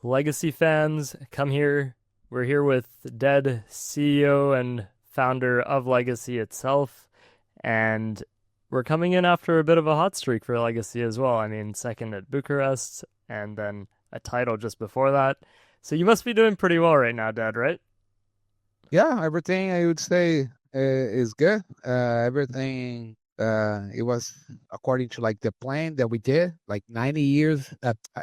Legacy fans, come here. We're here with Dead, CEO and founder of Legacy itself, and we're coming in after a bit of a hot streak for Legacy as well. I mean, second at Bucharest, and then a title just before that. So you must be doing pretty well right now, Dead, right? Yeah, everything I would say is good. Everything it was according to like the plan that we did like 90 years.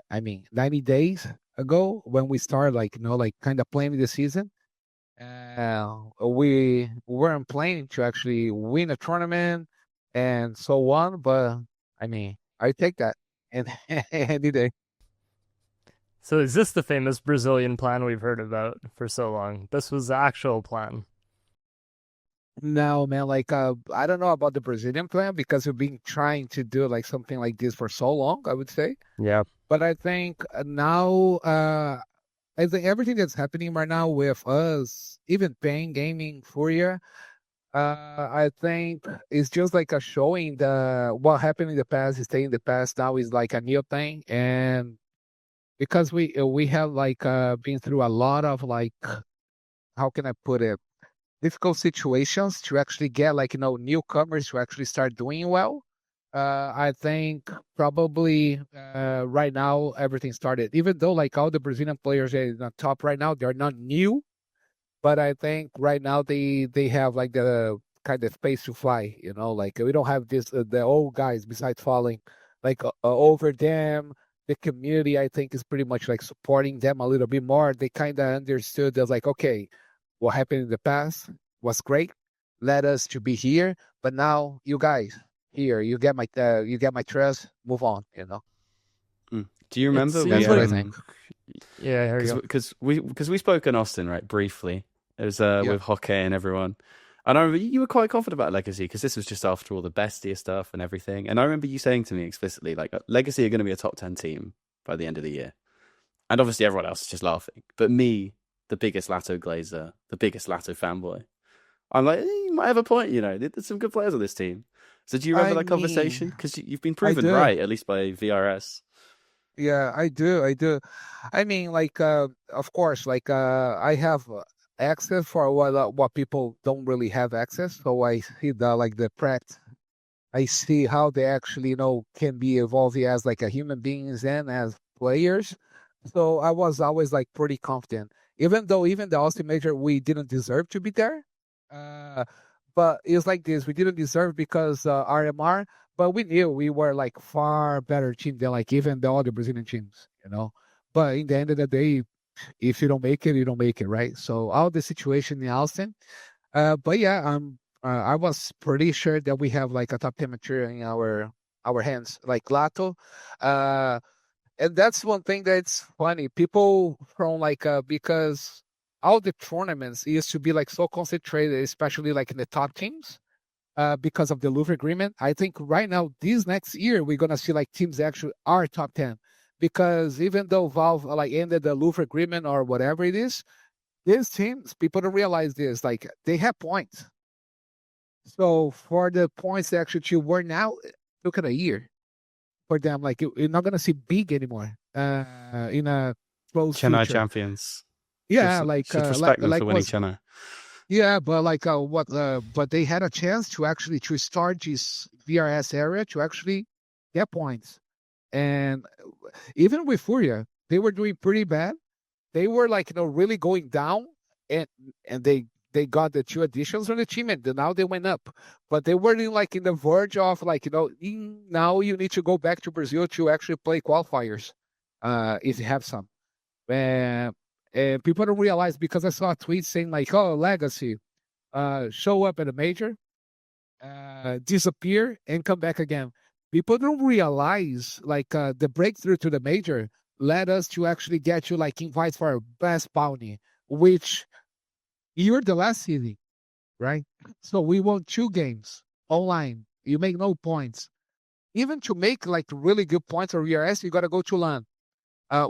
I mean 90 days ago when we started like like kind of planning the season. We weren't planning to actually win a tournament and so on, but I mean I take that and any day. So is this the famous Brazilian plan we've heard about for so long? This was the actual plan. No, man, like I don't know about the Brazilian plan because we've been trying to do like something like this for so long, I would say. Yeah. But I think now I think everything that's happening right now with us, even paying gaming FURIA, I think it's just like a showing the what happened in the past is staying in the past now is like a new thing. And because we have like been through a lot of like how can I put it? Difficult situations to actually get like newcomers to actually start doing well. I think probably right now everything started. Even though like all the Brazilian players are in the top right now, they're not new, but I think right now they have like the kind of space to fly. Like we don't have this the old guys besides falling like over them. The community I think is pretty much like supporting them a little bit more. They kind of understood that like okay, what happened in the past was great, led us to be here, but now you guys here, you get my trust. Move on. Do you It remember seems That's what I think. Yeah, here we go. because we spoke in Austin, right, briefly. It was Yeah, with Hockey and everyone. And I remember you were quite confident about Legacy because this was just after all the bestia stuff and everything. And I remember you saying to me explicitly, like, Legacy are going to be a top 10 team by the end of the year. And obviously everyone else is just laughing. But me, the biggest Latto glazer, the biggest Latto fanboy, I'm like, you might have a point, There's some good players on this team. So do you remember I that conversation? mean, Because you've been I proven do. right, at least by VRS. Yeah, I do. I mean, like, of course, like, I have access for what people don't really have access. So I see the practice. I see how they actually, can be evolving as like a human beings and as players. So I was always like pretty confident, even though even the Austin Major we didn't deserve to be there. Uh, but it's like this: we didn't deserve because RMR, but we knew we were like far better team than like even the other Brazilian teams. But in the end of the day, if you don't make it, you don't make it, right? So all the situation in Austin. But yeah, I was pretty sure that we have like a top 10 material in our hands, like Lato. Uh, and that's one thing that's funny. People from like because all the tournaments used to be like so concentrated, especially like in the top teams, because of the Louvre agreement. I think right now, this next year, we're gonna see like teams that actually are top 10. Because even though Valve like ended the Louvre agreement or whatever it is, these teams, people don't realize this, like they have points. So for the points that actually you were now, look at a year for them. Like you're not gonna see big anymore in a close Chennai future. champions. Yeah, Should respect them for winning was Chennai. yeah, but like what but they had a chance to actually to start this VRS area to actually get points. And even with Furia, they were doing pretty bad. They were like really going down, and they got the two additions on the team, and then now they went up. But they were like in the verge of like now you need to go back to Brazil to actually play qualifiers, if you have some. And, and people don't realize because I saw a tweet saying like, "Oh, Legacy, show up at a major, disappear and come back again." People don't realize like the breakthrough to the major led us to actually get you like invites for our best bounty, which you're the last seeding, right? So we won 2 games online. You make no points. Even to make like really good points or ERS, you gotta go to LAN.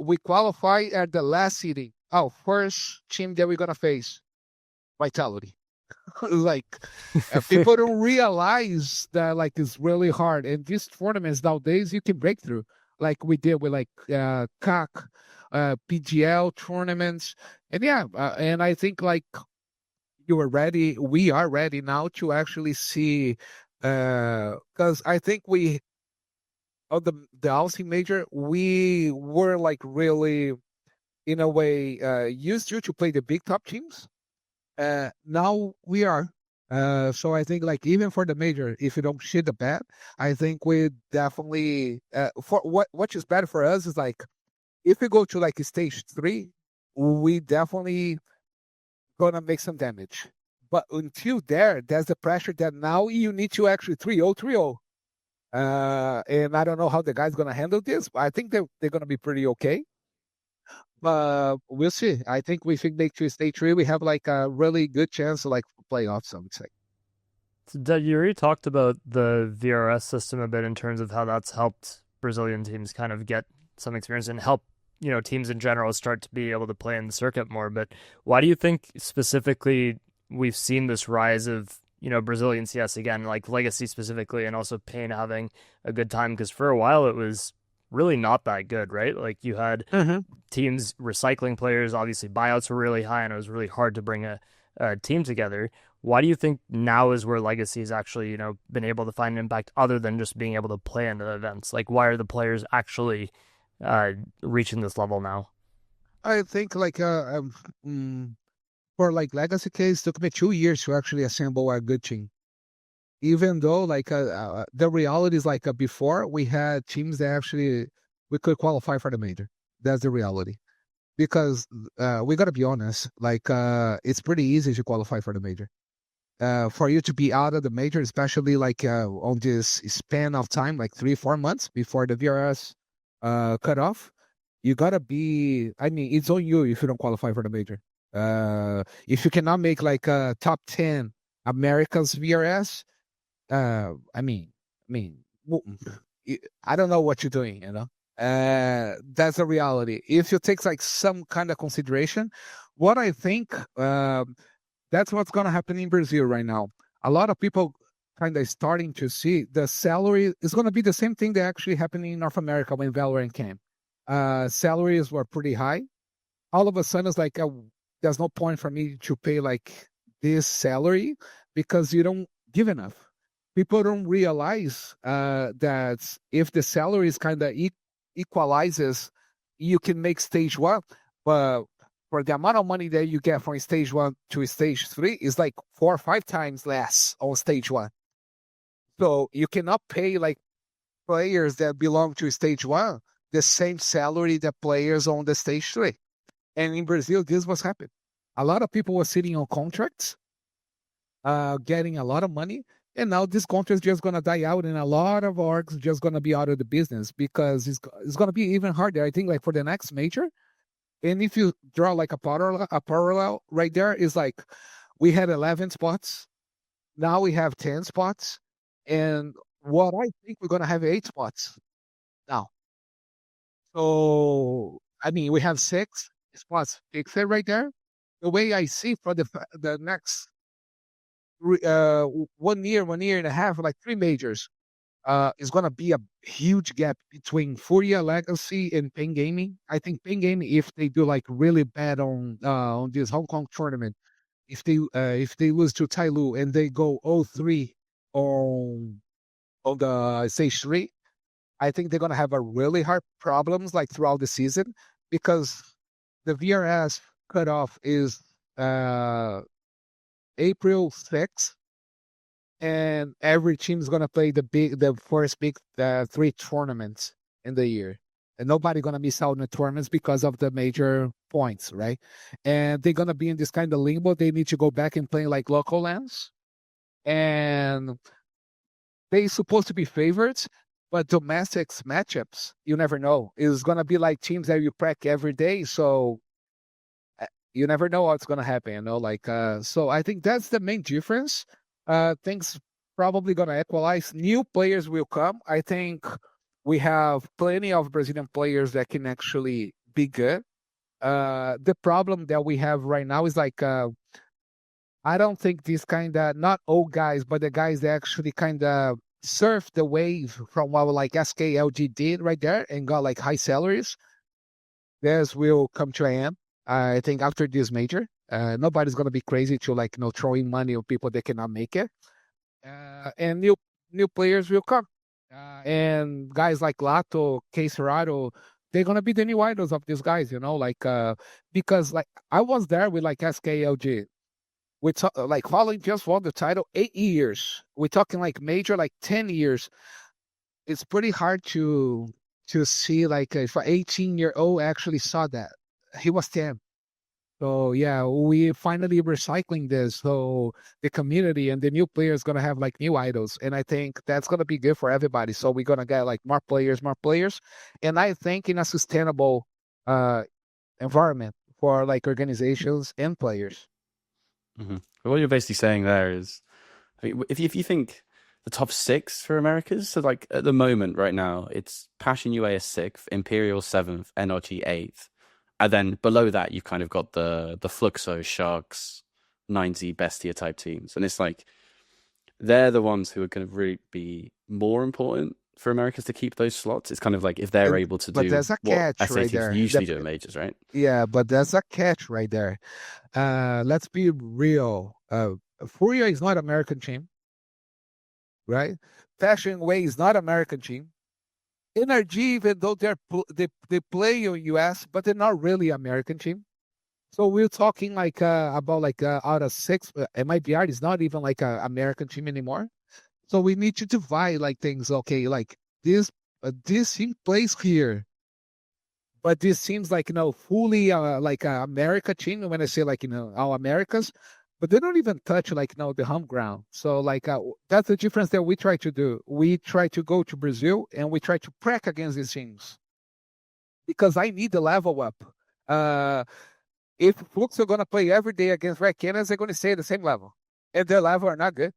We qualify at the last seeding. Oh, first team that we're gonna face, Vitality. Like people don't realize that like it's really hard. And these tournaments nowadays you can break through, like we did with like CAC. PGL tournaments, and and I think like we are ready now to actually see, because I think on the Aussie major, we were like really, in a way, used to play the big top teams. Now we are. So I think like even for the major, if you don't shit the bed, I think we definitely for what is better for us is like if we go to like stage 3, we definitely gonna make some damage. But until there's the pressure that now you need to actually 3-0, 3-0. And I don't know how the guy's gonna handle this, but I think they're gonna be pretty okay. But we'll see. I think we think make to stage 3, we have like a really good chance to like playoffs, I would say. So, Dad, you already talked about the VRS system a bit in terms of how that's helped Brazilian teams kind of get some experience and help, teams in general start to be able to play in the circuit more. But why do you think specifically we've seen this rise of, Brazilian CS again, like Legacy specifically, and also Pain having a good time? Because for a while it was really not that good, right? Like you had teams recycling players, obviously buyouts were really high, and it was really hard to bring a team together. Why do you think now is where Legacy has actually, been able to find an impact other than just being able to play in the events? Like, why are the players actually reaching this level now? I think like for like Legacy case, it took me 2 years to actually assemble a good team. Even though like the reality is like before we had teams that actually we could qualify for the major. That's the reality. Because we gotta be honest, like it's pretty easy to qualify for the major. For you to be out of the major, especially like on this span of time, like 3-4 months before the VRS cut off, you gotta be. I mean, it's on you if you don't qualify for the major. If you cannot make like a top 10 America's VRS, I mean, I don't know what you're doing, that's a reality. If you take like some kind of consideration, what I think, that's what's going to happen in Brazil right now. A lot of people kind of starting to see the salary is going to be the same thing that actually happened in North America when Valorant came. Salaries were pretty high. All of a sudden, it's like, there's no point for me to pay like this salary because you don't give enough. People don't realize that if the salary is kind of equalizes, you can make stage 1, but for the amount of money that you get from stage 1 to stage 3 is like 4 or 5 times less on stage 1. So you cannot pay like players that belong to stage 1 the same salary that players on the stage 3. And in Brazil, this was happening. A lot of people were sitting on contracts, getting a lot of money, and now this contract is just going to die out, and a lot of orgs just going to be out of the business because it's going to be even harder. I think like for the next major, and if you draw like a parallel right there, is like we had 11 spots, now we have 10 spots, and what I think we're going to have 8 spots now. So I mean, we have 6 spots fixed right there. The way I see for the next 1 year, 1.5 years, like 3 majors, is gonna be a huge gap between FURIA, Legacy, and Pain Gaming. I think Pain Gaming, if they do like really bad on this Hong Kong tournament, if they lose to Tailu and they go 0-3 on the stage 3, I think they're gonna have a really hard problems like throughout the season because the VRS cutoff is April 6th, and every team is gonna play the first big 3 tournaments in the year, and nobody gonna miss out on the tournaments because of the major points, right? And they're gonna be in this kind of limbo. They need to go back and play like local lands, and they supposed to be favorites, but domestics matchups, you never know. It's gonna be like teams that you prac every day, so you never know what's gonna happen, like so I think that's the main difference. Things probably gonna equalize. New players will come. I think we have plenty of Brazilian players that can actually be good. The problem that we have right now is like I don't think these kind of not old guys, but the guys that actually kind of surf the wave from what like SKLG did right there and got like high salaries. this will come to an end. I think after this major, nobody's gonna be crazy to like throwing money on people that cannot make it, and new players will come, and guys like Latto, Caserado, they're gonna be the new idols of these guys, because like I was there with like SKLG. Like following just won the title 8 years. We're talking like major like 10 years. It's pretty hard to see like if an 18-year-old actually saw that. He was 10. So yeah, we finally recycling this. So the community and the new players gonna have like new idols, and I think that's gonna be good for everybody. So we're gonna get like more players, and I think in a sustainable environment for like organizations and players. Mm-hmm. What you're basically saying there is, I mean, if you think the top 6 for Americas, so like at the moment right now, it's Passion UA is 6th, Imperial 7th, NRG 8th. And then below that, you've kind of got the Fluxo, Sharks, 9Z, Bestia type teams. And it's like, they're the ones who are going to really be more important for Americas to keep those slots. It's kind of like if they're able to But do there's a what catch SA right teams there. usually do in majors, right? Yeah, but there's a catch right there. Let's be real. Furia is not American team, right? Fashion Way is not American team. NRG, even though they play in US, but they're not really American team. So we're talking like about like out of 6, MIBR is not even like a American team anymore. So we need to divide like things. Okay, like this team plays here, but this seems like fully like a America team. When I say like all Americas, but they don't even touch like the home ground. So like that's the difference that we try to do. We try to go to Brazil and we try to crack against these teams because I need the level up. If Flux are gonna play every day against Red Cannons, they're gonna stay at the same level, and their level are not good.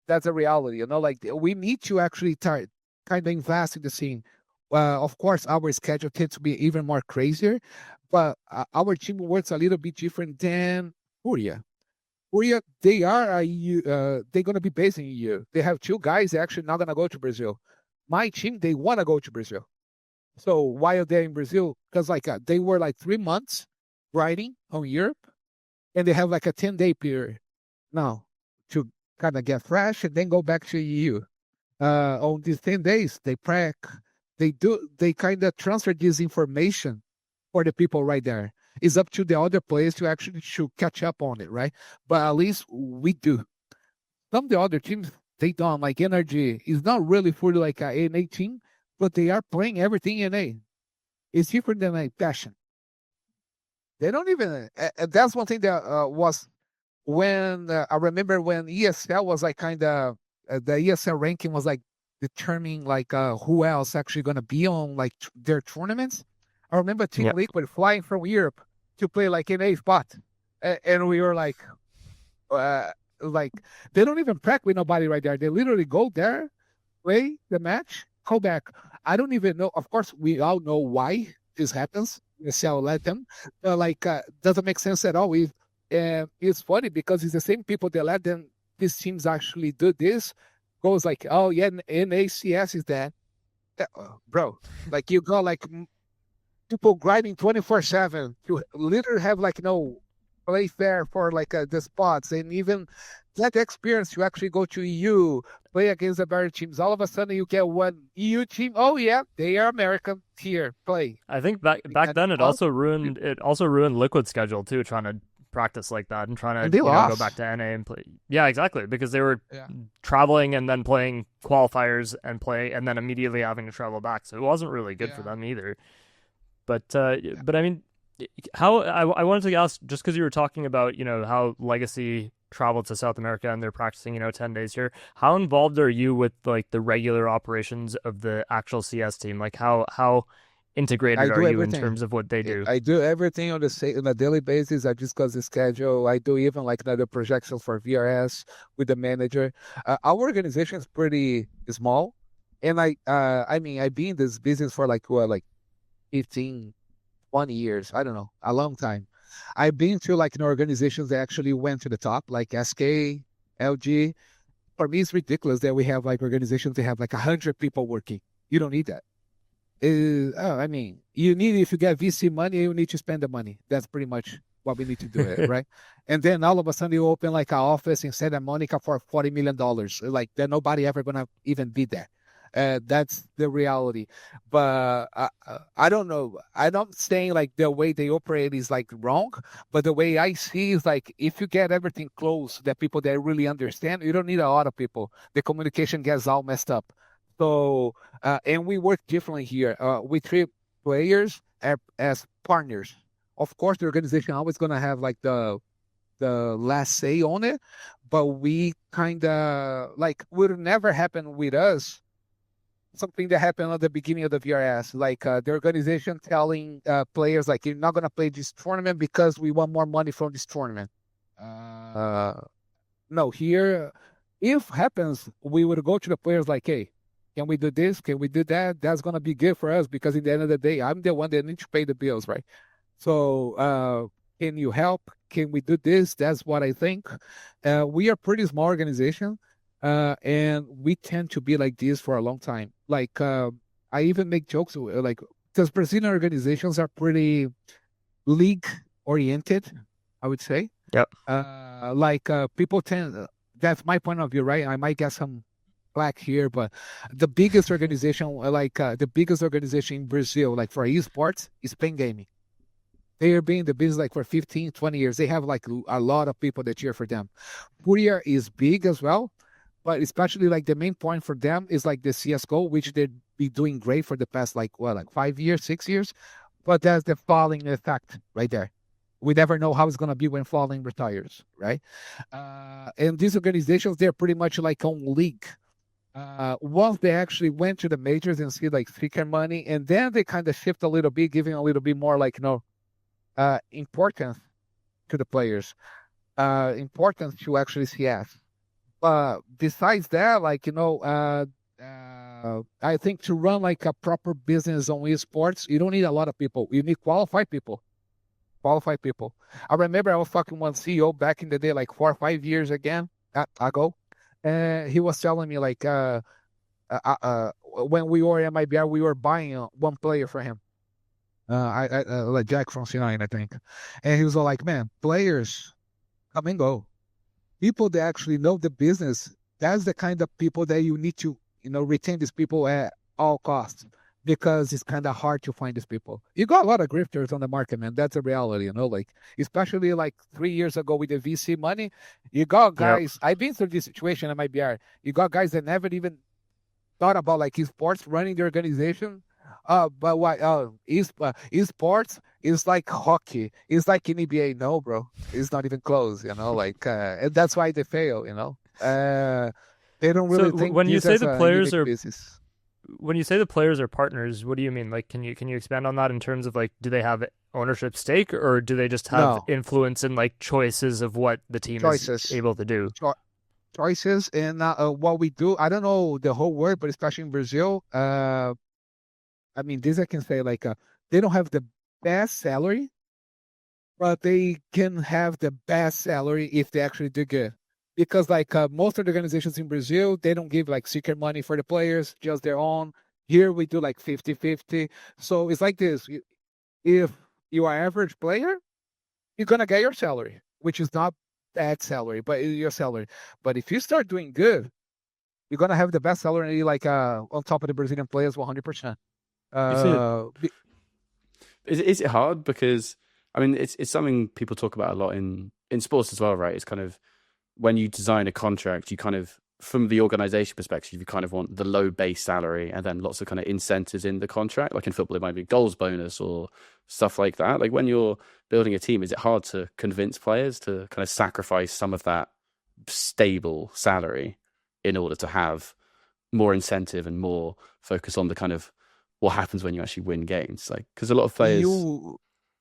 That's a reality, Like we need to actually kind of invest in the scene. Of course, our schedule tends to be even more crazier, but our team works a little bit different than Furia. Furia, they are they're gonna be based in EU. They have 2 guys actually not gonna go to Brazil. My team, they wanna go to Brazil. So while they're in Brazil, because like they were like 3 months riding on Europe, and they have like a 10-day period now to kind of get fresh and then go back to EU. On these 10 days, they kind of transfer this information for the people right there. It's up to the other players to actually catch up on it, right? But at least we do. Some of the other teams, they don't. Like Energy is not really for like an NA team, but they are playing everything NA. It's different than like Passion. They don't even. That's one thing that was when I remember when ESL was like kind of the ESL ranking was like determining like who else actually gonna be on like their tournaments. I remember Team Liquid flying from Europe to play like in a spot, and we were like they don't even practice with nobody right there. They literally go there, play the match, go back. I don't even know. Of course, we all know why this happens. ESL let them. Doesn't make sense at all. It's funny because it's the same people that let them. These teams actually do this. Goes like, oh yeah, NACS is that, bro. Like you got like people grinding 24/7 to literally have like play fair for like the spots and even that experience to actually go to EU, play against the better teams. All of a sudden you get one EU team. Oh yeah, they are American. Here, play. I think back then it also ruined Liquid's schedule too, trying to practice like that and trying to go back to NA and play. Yeah, exactly, because they were traveling and then playing qualifiers and then immediately having to travel back. So it wasn't really good for them either. But I mean, how I wanted to ask, just because you were talking about how Legacy traveled to South America and they're practicing 10 days here. How involved are you with like the regular operations of the actual CS team? Like how integrated are you in terms of what they do? I do everything on a daily basis. I discuss the schedule. I do even like the projections for VRS with the manager. Our organization is pretty small, and I mean I've been in this business for like 15, 20 years. I don't know, a long time. I've been to like organizations that actually went to the top, like SK, LG. For me, it's ridiculous that we have like organizations that have like 100 people working. You don't need that. I mean, if you get VC money, you need to spend the money. That's pretty much what we need to do it, right? And then all of a sudden you open like an office in Santa Monica for $40 million. Like then nobody ever gonna even be there. That's the reality. But I don't know. I'm not saying like the way they operate is like wrong, but the way I see is like if you get everything close, the people that really understand, you don't need a lot of people. The communication gets all messed up. So and we work differently here. We treat players as partners. Of course, the organization always gonna have like the last say on it, but we kind of like would never happen with us. Something that happened at the beginning of the VRS, like the organization telling players like you're not gonna play this tournament because we want more money from this tournament. Uh, no, here, if happens, we would go to the players like, hey, can we do this? Can we do that? That's gonna be good for us because at the end of the day, I'm the one that needs to pay the bills, right? So, can you help? Can we do this? That's what I think. We are pretty small organization, and we tend to be like this for a long time. Like, I even make jokes like because Brazilian organizations are pretty league oriented, I would say. Yep. People tend. That's my point of view, right? I might get some flack here, but the biggest organization, the biggest organization in Brazil, like for esports, is Pain Gaming. They are being in the business like for 15, 20 years. They have like a lot of people that cheer for them. FURIA is big as well, but especially like the main point for them is like the CSGO, which they'd be doing great for the past like 5 years, 6 years. But that's the falling effect right there. We never know how it's gonna be when Falling retires, right? And these organizations, they're pretty much like on league. Once they actually went to the majors and see like speaker money, and then they kind of shift a little bit, giving a little bit more like importance to the players, importance to actually CS. Besides that, I think to run like a proper business on esports, you don't need a lot of people. You need qualified people. Qualified people. I remember I was fucking one CEO back in the day, like 4 or 5 years ago, and he was telling me like, when we were at MIBR, we were buying one player for him. Like Jack from C9, I think. And he was all like, man, players come and go. People that actually know the business, that's the kind of people that you need to, retain these people at all costs because it's kind of hard to find these people. You got a lot of grifters on the market, man. That's a reality, like, especially like 3 years ago with the VC money, you got guys, I've been through this situation at MIBR. You got guys that never even thought about like esports running the organization. But why? Esports is like hockey. It's like in NBA. No, bro, it's not even close. And that's why they fail. They don't really think when you this say as the a players unique are business. when you say the players are partners, what do you mean? Like, can you expand on that in terms of like, do they have ownership stake or do they just have No. influence in like choices of what the team Choices. is able to do? Choices and what we do. I don't know the whole word, but especially in Brazil, I mean, this I can say like they don't have the best salary, but they can have the best salary if they actually do good. Because like most of the organizations in Brazil, they don't give like secret money for the players, just their own. Here we do like 50-50. So it's like this. If you are an average player, you're going to get your salary, which is not bad salary, but your salary. But if you start doing good, you're going to have the best salary like on top of the Brazilian players 100%. Is it hard? Because I mean, it's something people talk about a lot in sports as well, right? It's kind of when you design a contract, you kind of, from the organization perspective, you kind of want the low base salary and then lots of kind of incentives in the contract. Like in football, it might be goals bonus or stuff like that. Like when you're building a team, is it hard to convince players to kind of sacrifice some of that stable salary in order to have more incentive and more focus on the kind of what happens when you actually win games? Like, because a lot of players,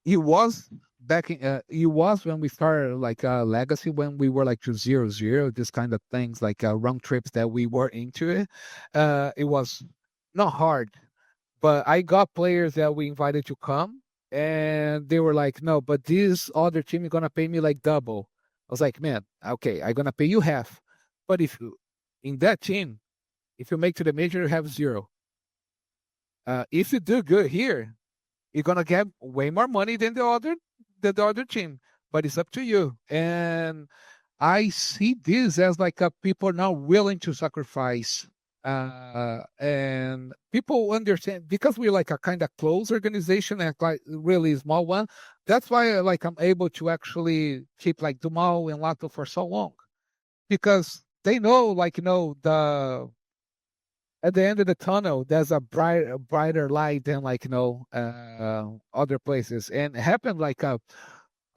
it was back in it was when we started like Legacy, when we were like to 0-0, this kind of things like round trips that we were into it. It was not hard, but I got players that we invited to come and they were like, no, but this other team is gonna pay me like double. I was like, man, okay, I'm gonna pay you half, but if you in that team, if you make to the major, you have zero. If you do good here, you're gonna get way more money than the other team. But it's up to you. And I see this as like a people now willing to sacrifice. And people understand because we're like a kind of close organization and like really small one. That's why like I'm able to actually keep like Dumau and Latto for so long because they know like the at the end of the tunnel there's a brighter light than like other places. And it happened like a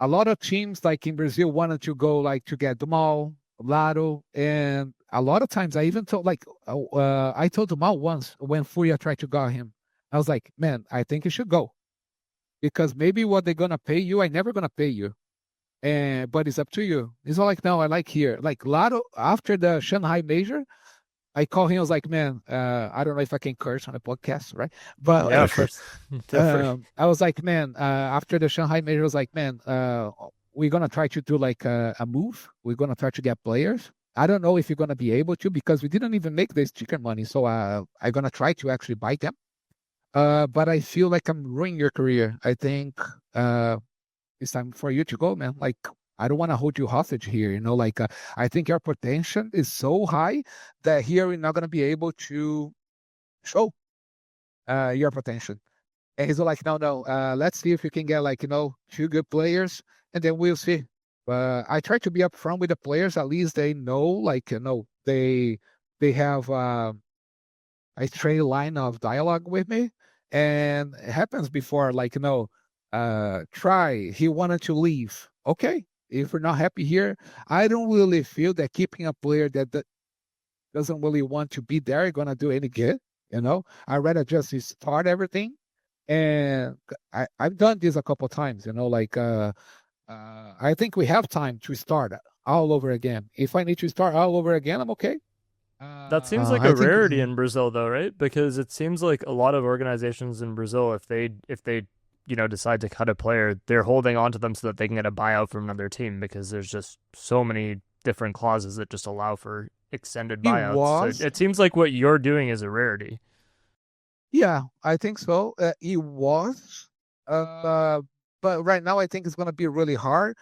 lot of teams like in Brazil wanted to go like to get Dumau, Lado, and a lot of times I even told like I told Dumau once when FURIA tried to guard him. I was like, man, I think you should go because maybe what they're gonna pay you, I never gonna pay you. And but it's up to you. He's all like, no, I like here. Like Lado after the Shanghai major, I call him. I was like, man, I don't know if I can curse on a podcast, right? But Yeah, of course. Feel free. I was like, man, after the Shanghai major, I was like, man, we're gonna try to do like a move. We're gonna try to get players. I don't know if you're gonna be able to because we didn't even make this chicken money. So I'm gonna try to actually buy them. But I feel like I'm ruining your career. I think it's time for you to go, man. Like I don't want to hold you hostage here. Like I think your potential is so high that here we're not gonna be able to show your potential. And he's like, no, let's see if you can get like, two good players and then we'll see. I try to be upfront with the players. At least they know, like, they have a straight line of dialogue with me. And it happens before, like, try, he wanted to leave. Okay. If we're not happy here, I don't really feel that keeping a player that doesn't really want to be there going to do any good. I'd rather just start everything. And I've done this a couple of times, like I think we have time to start all over again. If I need to start all over again, I'm okay. That seems like I a think rarity in Brazil, though, right? Because it seems like a lot of organizations in Brazil, if they decide to cut a player, they're holding on to them so that they can get a buyout from another team because there's just so many different clauses that just allow for extended he buyouts. So was, it seems like what you're doing is a rarity. yeah, I think so. He was, but right now I think it's gonna be really hard.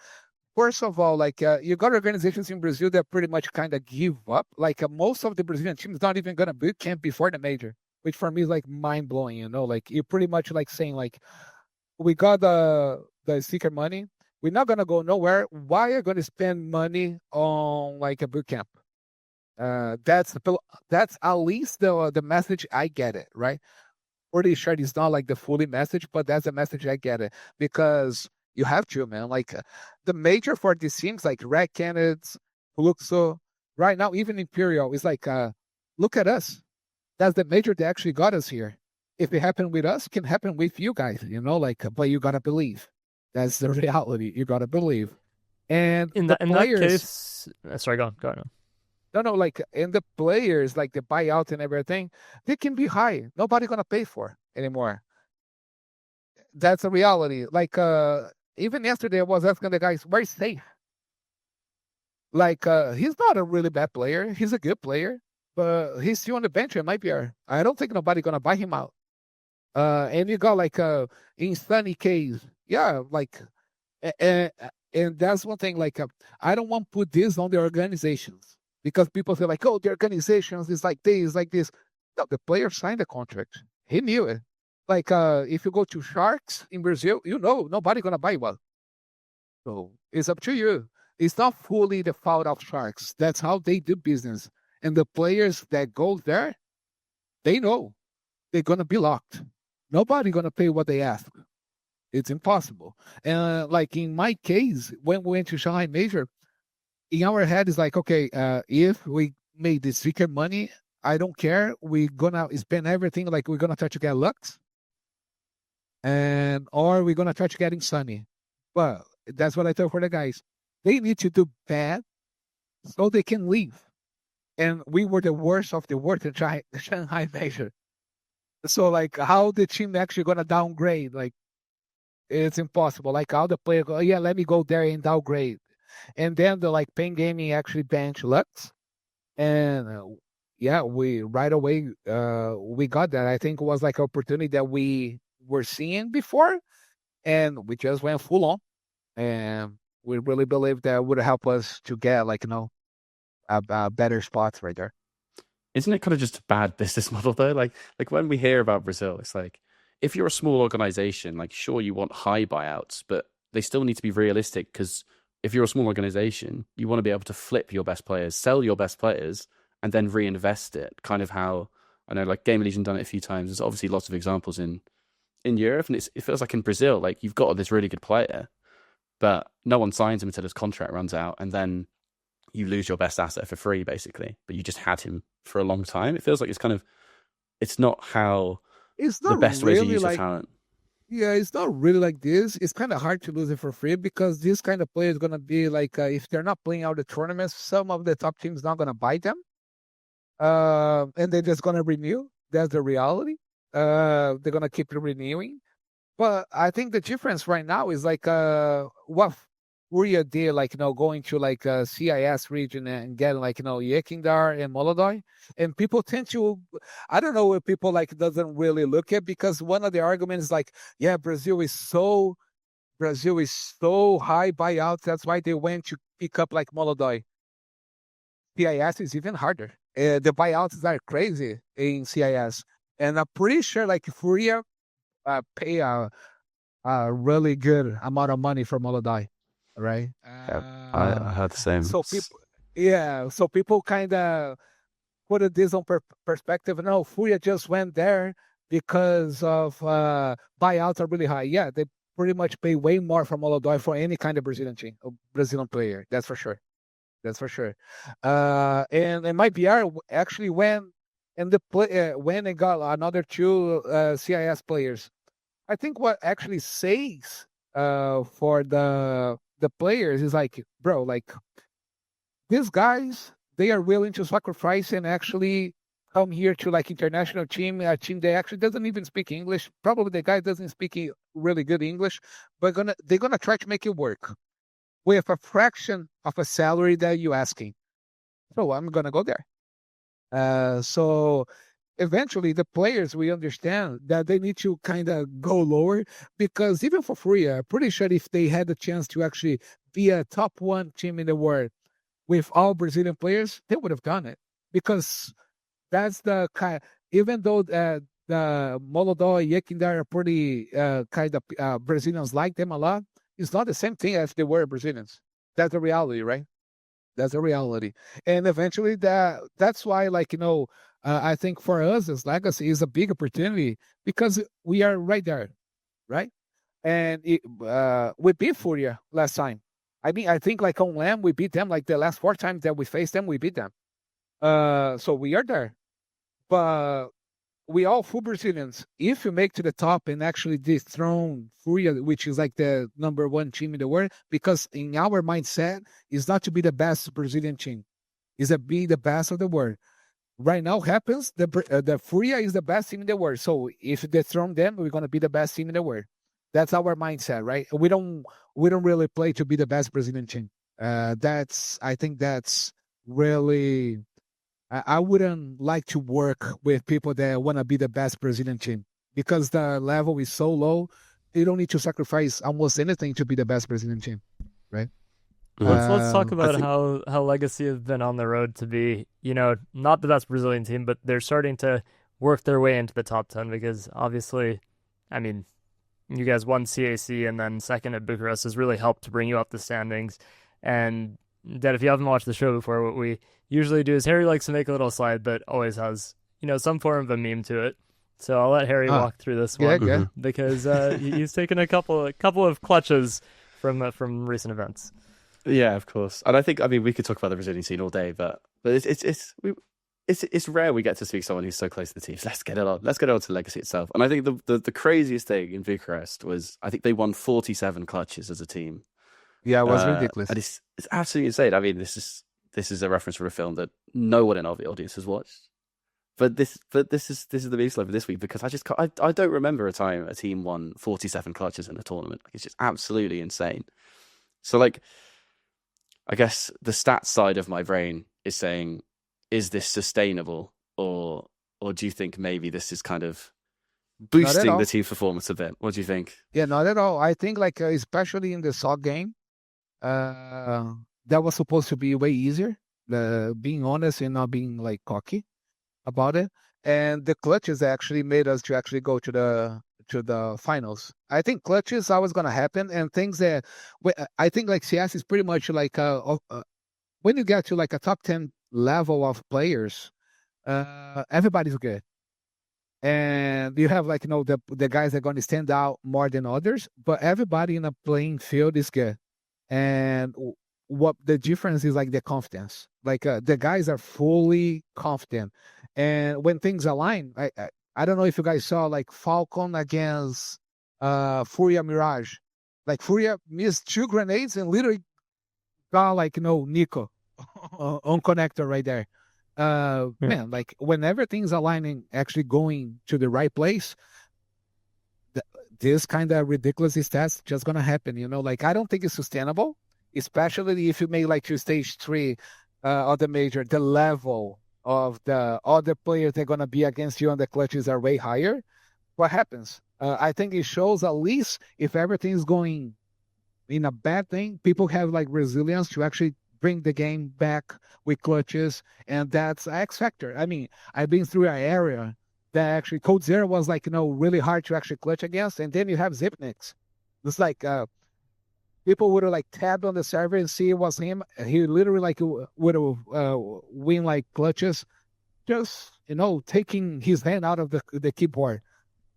First of all, like you got organizations in Brazil that pretty much kind of give up. Like most of the Brazilian teams not even gonna boot camp before the major, which for me is like mind blowing. Like you're pretty much like saying like we got the seeker money. We're not gonna go nowhere. Why are you gonna spend money on like a boot camp? That's at least the message I get it, right? Pretty sure it's not like the fully message, but that's the message I get it because you have to, man. Like the major for these teams like Red Canids, Fluxo, right now even Imperial is like look at us. That's the major that actually got us here. If it happened with us, it can happen with you guys, like but you gotta believe. That's the reality. You gotta believe. And In the that players, case, sorry, go on. no, like and the players, like the buyout and everything, they can be high. Nobody gonna pay for anymore. That's a reality. Like even yesterday I was asking the guys, where's safe? Like he's not a really bad player. He's a good player, but he's still on the bench at MIBR. I don't think nobody gonna buy him out. And you got like in Sunny case, yeah, like and that's one thing. Like I don't want to put this on the organizations because people say like, oh, the organizations is like this, like this. No, the player signed the contract. He knew it. Like if you go to Sharks in Brazil, nobody gonna buy one. So it's up to you. It's not fully the fault of Sharks. That's how they do business. And the players that go there, they know they're gonna be locked. Nobody gonna pay what they ask. It's impossible. And like in my case, when we went to Shanghai Major, in our head is like, okay, if we made this secret money, I don't care. We're gonna spend everything. Like we're gonna try to get Lux, or we're gonna try to get in Sunny. But that's what I told for the guys. They need to do bad so they can leave. And we were the worst of the worst in Shanghai Major. So like, how the team actually gonna downgrade? Like, it's impossible. Like, how the player go, yeah, let me go there and downgrade. And then the like Pain Gaming actually bench Lux, and yeah, we right away we got that. I think it was like an opportunity that we were seeing before, and we just went full on, and we really believe that would help us to get like a better spots right there. Isn't it kind of just a bad business model though? Like when we hear about Brazil, it's like if you're a small organization, like sure you want high buyouts, but they still need to be realistic because if you're a small organization, you want to be able to flip your best players, sell your best players, and then reinvest it. Kind of how I know, like Game Legion done it a few times. There's obviously lots of examples in Europe, and it feels like in Brazil, like you've got this really good player, but no one signs him until his contract runs out, and then you lose your best asset for free, basically. But you just had him for a long time. It feels like it's not how It's the not best way to really use your like talent. yeah, it's not really like this. It's kind of hard to lose it for free because this kind of player is gonna be like if they're not playing out the tournaments, some of the top teams not gonna buy them, and they're just gonna renew. That's the reality. They're gonna keep renewing. But I think the difference right now is like what FURIA did, like going to like CIS region and getting like Yekindar and Molodoi, and people tend to, I don't know if people like doesn't really look at because one of the arguments is like, yeah, Brazil is so high buyouts, that's why they went to pick up like Molodoi. CIS is even harder. The buyouts are crazy in CIS, and I'm pretty sure like FURIA pay a really good amount of money for Molodai, right? Yeah, I heard the same. So people, yeah, so people kind of put this on perspective. No, FURIA just went there because of buyouts are really high. Yeah, they pretty much pay way more for Molodai for any kind of Brazilian team, Brazilian player. That's for sure. That's for sure. And MIBR actually went and when and got another two CIS players. I think what actually says for the players is like, bro, like these guys, they are willing to sacrifice and actually come here to like international team, a team that actually doesn't even speak English. Probably the guy doesn't speak really good English, but they're gonna try to make it work with a fraction of a salary that you're asking. So I'm gonna go there. So eventually the players we understand that they need to kind of go lower because even for free, I'm pretty sure if they had the chance to actually be a top one team in the world with all Brazilian players, they would have done it because that's the kind. Even though the Molodó, Yekindar are pretty kind of Brazilians like them a lot, it's not the same thing as they were Brazilians. That's the reality, right? That's a reality. And eventually that's why like I think for us as Legacy is a big opportunity because we are right there, right? And we beat Furia last time. I mean, I think like on LAN we beat them like the last 4 times that we faced them, we beat them. So we are there. But we all full Brazilians. If you make to the top and actually dethrone Furia, which is like the number one team in the world, because in our mindset is not to be the best Brazilian team, is to be the best of the world. Right now happens the Furia is the best team in the world. So if you dethrone them, we're gonna be the best team in the world. That's our mindset, right? We don't really play to be the best Brazilian team. I think that's really I wouldn't like to work with people that want to be the best Brazilian team because the level is so low. You don't need to sacrifice almost anything to be the best Brazilian team, right? Let's talk I about think how Legacy have been on the road to be, not the best Brazilian team, but they're starting to work their way into the top 10 because obviously, I mean, you guys won CAC and then second at Bucharest has really helped to bring you up the standings. And Dad, if you haven't watched the show before, what we usually do is Harry likes to make a little slide that always has, some form of a meme to it. So I'll let Harry walk through this one Yeah. because he's taken a couple of clutches from recent events. Yeah, of course. And I think we could talk about the Brazilian scene all day, but it's rare we get to speak to someone who's so close to the team. So let's get it on. Let's get on to Legacy itself. And I think the craziest thing in Bucharest was I think they won 47 clutches as a team. Yeah, it was ridiculous. And it's absolutely insane. I mean, this is a reference for a film that no one in our audience has watched. But this is the biggest level this week because I don't remember a time a team won 47 clutches in a tournament. It's just absolutely insane. So like, I guess the stats side of my brain is saying is this sustainable, or do you think maybe this is kind of Not at boosting all. the team's performance a bit? What do you think? Yeah, not at all. I think like especially in the SOG game, that was supposed to be way easier. Being honest and not being like cocky about it. And the clutches actually made us to actually go to the finals. I think clutches always gonna happen, and things that I think like CS is pretty much like when you get to like a top 10 level of players, everybody's good. And you have like the guys that are going to stand out more than others, but everybody in a playing field is good. And what the difference is like the confidence. Like the guys are fully confident, and when things align, I don't know if you guys saw like Falcon against Furia Mirage. Like Furia missed 2 grenades and literally got like Nico on connector right there. Yeah. Man, like when everything's aligning, actually going to the right place, this kind of ridiculous stats just gonna happen. Like I don't think it's sustainable, especially if you make like to stage 3 of the major. The level of the other players that are gonna be against you on the clutches are way higher. What happens? I think it shows at least if everything's going in a bad thing, people have like resilience to actually bring the game back with clutches, and that's X factor. I mean, I've been through an area that actually Code Zero was like really hard to actually clutch against, and then you have Zipnix. It's like people would have like tabbed on the server and see it was him. He literally like would have win like clutches, just taking his hand out of the keyboard.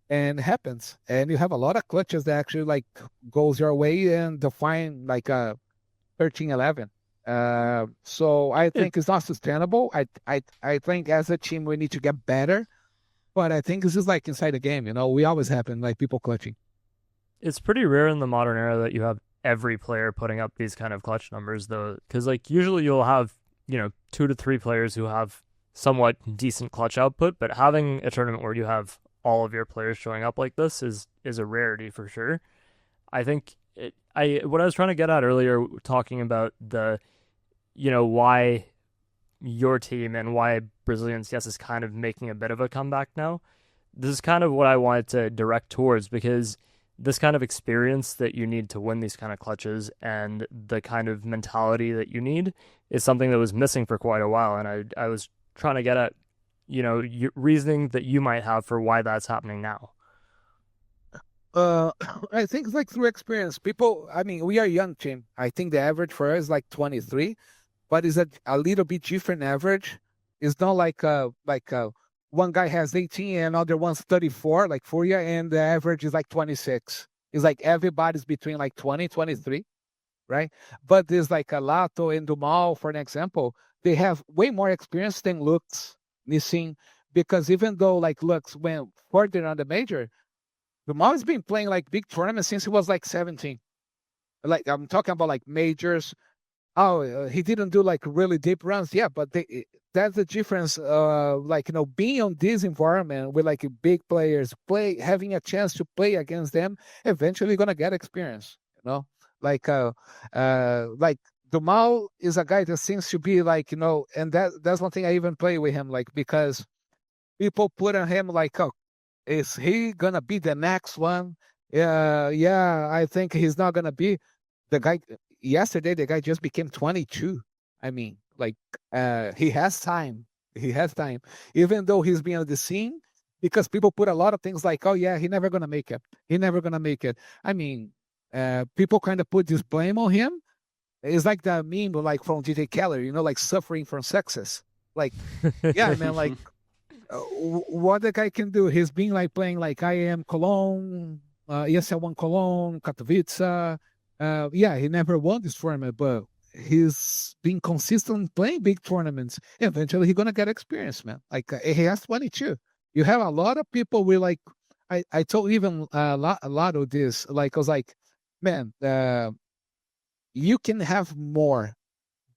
And it happens, and you have a lot of clutches that actually like goes your way and define like a 13-11. So I think it's not sustainable. I think as a team we need to get better, but I think this is like inside the game. We always happen like people clutching. It's pretty rare in the modern era that you have every player putting up these kind of clutch numbers, though, because like usually you'll have 2 to 3 players who have somewhat decent clutch output, but having a tournament where you have all of your players showing up like this is a rarity for sure. I think what I was trying to get at earlier, talking about the why your team and why Brazilian CS is kind of making a bit of a comeback now. This is kind of what I wanted to direct towards, because this kind of experience that you need to win these kind of clutches and the kind of mentality that you need is something that was missing for quite a while. And I was trying to get at, reasoning that you might have for why that's happening now. I think it's like through experience. People, I mean, we are a young team. I think the average for us is like 23, but it's a little bit different average. It's not like one guy has 18 and other one's 34, like Furia, and the average is like 26. It's like everybody's between like 20, 23, right? But there's like a Latto and Dumau, for an example, they have way more experience than Lux, Nissin, because even though like Lux went further on the major, Dumau has been playing like big tournaments since he was like 17. Like I'm talking about like majors. Oh, he didn't do like really deep runs, yeah, but that's the difference. Like being on this environment with like big players, having a chance to play against them, eventually gonna get experience. Like Dumau is a guy that seems to be like and that's one thing I even play with him, like because people put on him like, oh, is he gonna be the next one? Yeah, I think he's not gonna be the guy. Yesterday, the guy just became 22. I mean, like, he has time. He has time, even though he's been on the scene, because people put a lot of things like, oh yeah, he never gonna make it. He never gonna make it. I mean, people kind of put this blame on him. It's like the meme, like from DJ Keller, like suffering from success. Like, yeah, man, like. What the guy can do, he's been like playing like I am Cologne, ESL1 Cologne, Katowice. Yeah, he never won this tournament, but he's been consistent playing big tournaments. Eventually, he's gonna get experience, man. Like he has 22. You have a lot of people with like, I told even a lot of this. Like I was like, man, you can have more,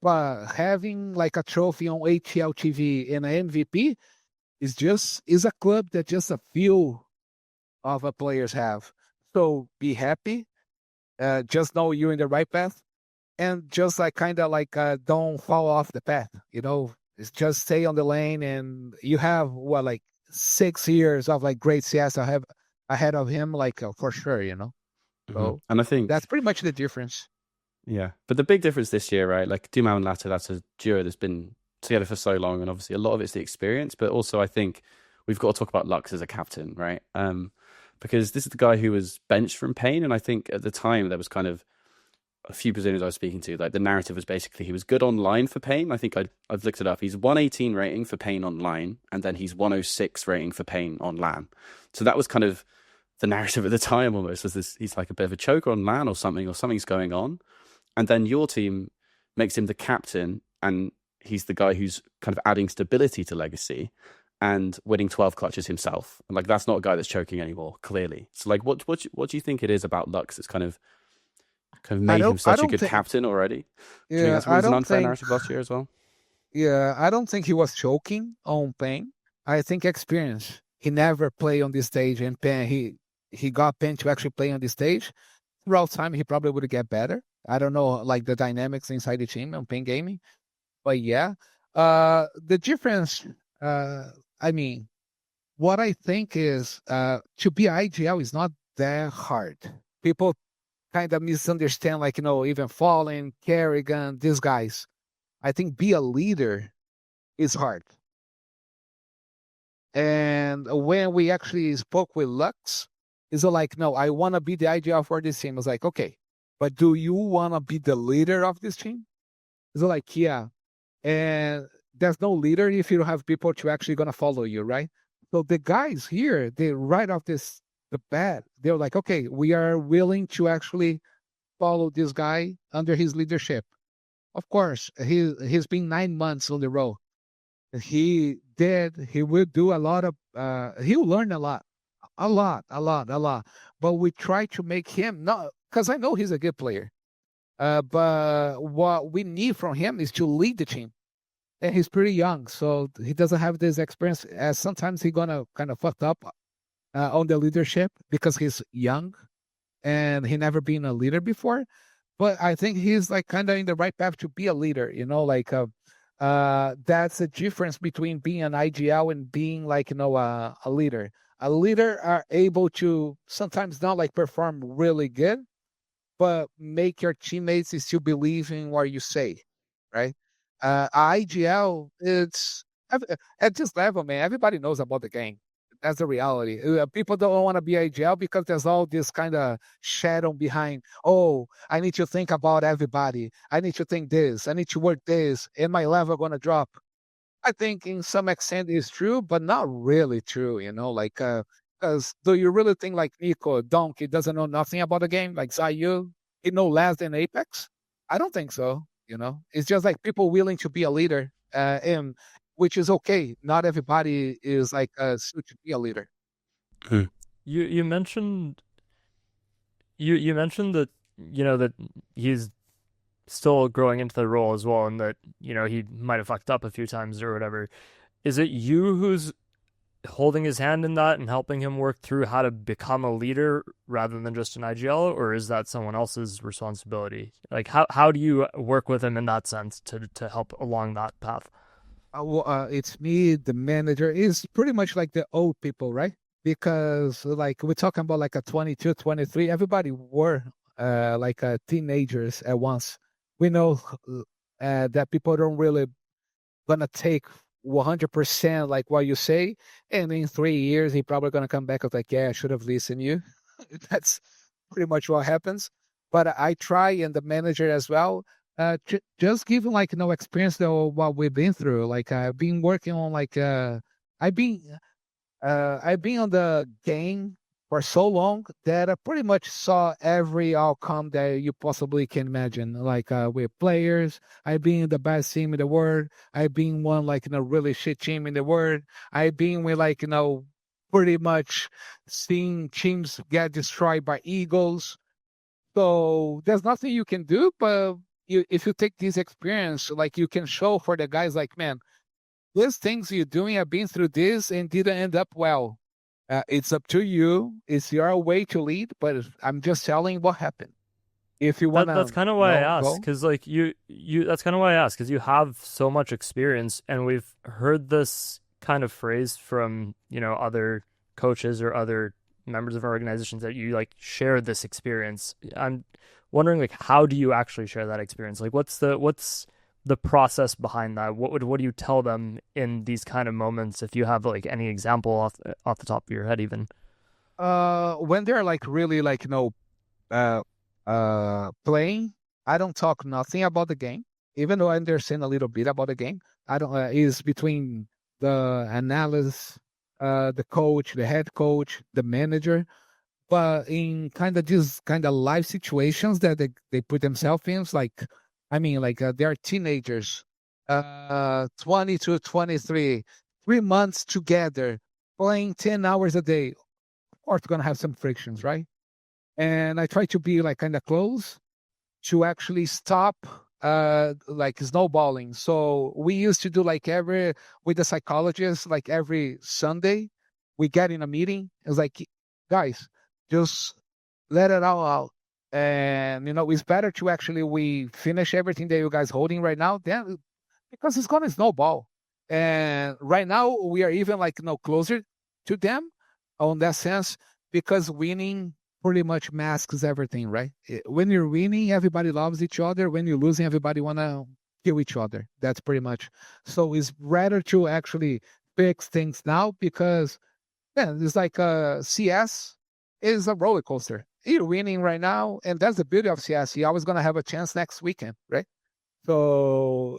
but having like a trophy on ATL TV and an MVP is a club that just a few of the players have. So be happy. Just know you're in the right path, and just like kind of like don't fall off the path. It's just stay on the lane, and you have what, like 6 years of like great CS ahead of him, like for sure, you know. So And I that's think, pretty much the difference. yeah, but the big difference this year, right? Like dumau and latto, that's a duo that's been together for so long, and obviously a lot of it's the experience, but also I think we've got to talk about Lux as a captain, right? Because this is the guy who was benched from Pain, and I think at the time there was kind of a few Brazilians I was speaking to, like the narrative was basically he was good online for Pain. I think I've looked it up. He's 118 rating for Pain online, and then he's 106 rating for Pain on LAN. So that was kind of the narrative at the time almost, was this, he's like a bit of a choker on LAN or something's going on. And then your team makes him the captain, and he's the guy who's kind of adding stability to Legacy and winning 12 clutches himself. And like, that's not a guy that's choking anymore, clearly. So like, what do you think it is about Lux that's kind of made him such a good captain already? Do you think that's was an unfair narrative last year as well? Yeah, I don't think he was choking on Pain. I think experience. He never played on this stage, and Pain, he got Pain to actually play on this stage. Throughout time, he probably would get better. I don't know, like the dynamics inside the team on Pain Gaming, but yeah, the difference. I mean, what I think is to be IGL is not that hard. People kind of misunderstand, like, even Fallen, Kerrigan, these guys. I think be a leader is hard. And when we actually spoke with Lux, he's like, no, I want to be the IGL for this team. I was like, okay, but do you want to be the leader of this team? He's like, yeah. And there's no leader if you don't have people to actually going to follow you, right? So the guys here, they right off the bat, they're like, okay, we are willing to actually follow this guy under his leadership. Of course, he's been 9 months on the road. He will do a lot of, he'll learn a lot. But we try to make him, not because I know he's a good player. But what we need from him is to lead the team. And he's pretty young, so he doesn't have this experience. As sometimes he's gonna kind of fucked up on the leadership because he's young and he never been a leader before. But I think he's like kind of in the right path to be a leader. Like that's the difference between being an IGL and being like a leader. A leader are able to sometimes not like perform really good, but make your teammates still believe in what you say, right? IGL, it's at this level, man. Everybody knows about the game. That's the reality. People don't want to be IGL because there's all this kind of shadow behind. Oh, I need to think about everybody. I need to think this. I need to work this. And my level gonna drop. I think in some extent it's true, but not really true. Like because do you really think like Nico Donkey doesn't know nothing about the game? Like Zayu, he know less than Apex? I don't think so. It's just like people willing to be a leader, and which is okay. Not everybody is like suited to be a leader. You mentioned you mentioned that that he's still growing into the role as well, and that he might have fucked up a few times or whatever. Is it you who's holding his hand in that and helping him work through how to become a leader rather than just an IGL, or is that someone else's responsibility? Like how do you work with him in that sense to help along that path? It's me, the manager. Is pretty much like the old people, right? Because like we're talking about like a 22, 23, everybody were like teenagers at once. We know that people don't really gonna take 100% like what you say, and in 3 years he probably gonna come back with like, yeah, I should have listened to you. That's pretty much what happens. But I try, and the manager as well, just given like experience though what we've been through. Like I've been working on like I've been on the game for so long that I pretty much saw every outcome that you possibly can imagine. Like with players, I've been in the best team in the world. I've been one like in a really shit team in the world. I've been with like pretty much seeing teams get destroyed by Eagles. So there's nothing you can do, but if you take this experience, like you can show for the guys, like, man, these things you're doing, I've been through this and didn't end up well. It's up to you. It's your way to lead, but I'm just telling what happened. If you wanna That's kind of why I asked, go. because like that's kind of why I asked, because you have so much experience, and we've heard this kind of phrase from, other coaches or other members of our organizations that you like share this experience. I'm wondering like how do you actually share that experience? Like what's the process behind that? What do you tell them in these kind of moments if you have like any example off the top of your head even? When they're like really like uh playing, I don't talk nothing about the game, even though I understand a little bit about the game. I don't. Is between the analyst, the coach, the head coach, the manager. But in kind of these kind of life situations that they put themselves in, it's like, I mean, like they are teenagers, 20 to 23, 3 months together, playing 10 hours a day. Of course, gonna have some frictions, right? And I try to be like kind of close to actually stop like snowballing. So we used to do like every with the psychologist, like every Sunday, we get in a meeting. It's like, guys, just let it all out. And it's better to actually we finish everything that you guys holding right now, then because it's gonna snowball. And right now we are even like closer to them on that sense because winning pretty much masks everything, right? When you're winning, everybody loves each other. When you're losing, everybody wanna kill each other. That's pretty much. So it's rather to actually fix things now because it's like CS is a roller coaster. You're winning right now, and that's the beauty of CS. You're always gonna have a chance next weekend, right? So,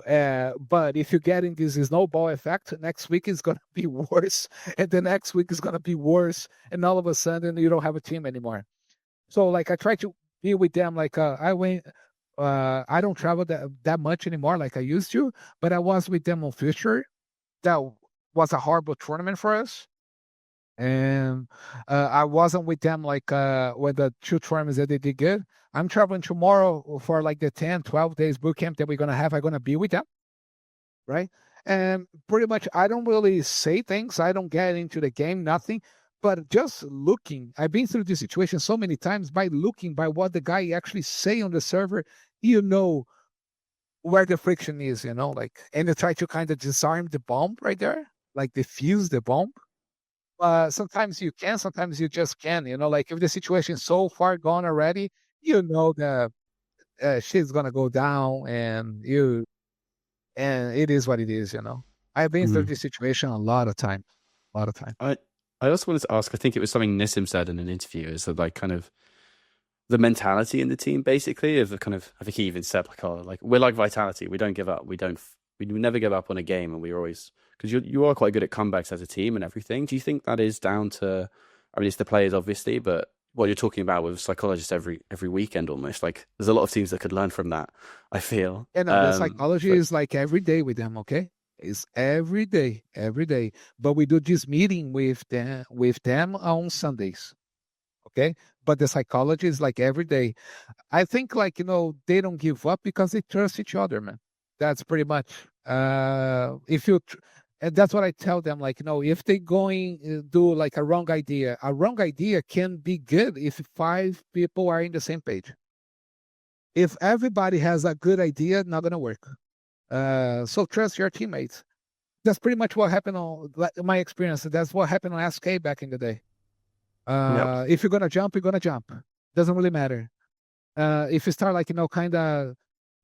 but if you get in this snowball effect, next week is gonna be worse, and the next week is gonna be worse, and all of a sudden you don't have a team anymore. So, like, I try to be with them. Like, I went. I don't travel that much anymore, like I used to. But I was with them on Future. That was a horrible tournament for us, and I wasn't with them like with the two tournaments that they did good. I'm traveling tomorrow for like the 10, 12 days boot camp that we're gonna have. I'm gonna be with them, right? And pretty much, I don't really say things. I don't get into the game, nothing. But just looking, I've been through this situation so many times. By looking, by what the guy actually say on the server, you know where the friction is. Like, and they try to kind of disarm the bomb right there, like defuse the bomb. Sometimes you can, sometimes you just can. Like if the situation is so far gone already, that shit's gonna go down, and it is what it is. I've been through this situation a lot of time, a lot of time. I also wanted to ask, I think it was something Nissim said in an interview, is that like kind of the mentality in the team, basically, of the kind of, I think he even said like, oh, like we're like Vitality, we don't give up, we never give up on a game, and we're always, because you are quite good at comebacks as a team and everything. Do you think that is down to, I mean, it's the players obviously, but what you're talking about with psychologists every weekend almost, like there's a lot of teams that could learn from that, I feel. And the psychology is like every day with them, okay? It's every day, every day. But we do this meeting with them on Sundays, okay? But the psychology is like every day. I think like they don't give up because they trust each other, man. That's pretty much. If you, and that's what I tell them. Like if they going do like a wrong idea can be good if 5 people are in the same page. If everybody has a good idea, not gonna work. So trust your teammates. That's pretty much what happened on my experience. That's what happened on SK back in the day. Yep. If you're gonna jump, you're gonna jump. Doesn't really matter. If you start like kind of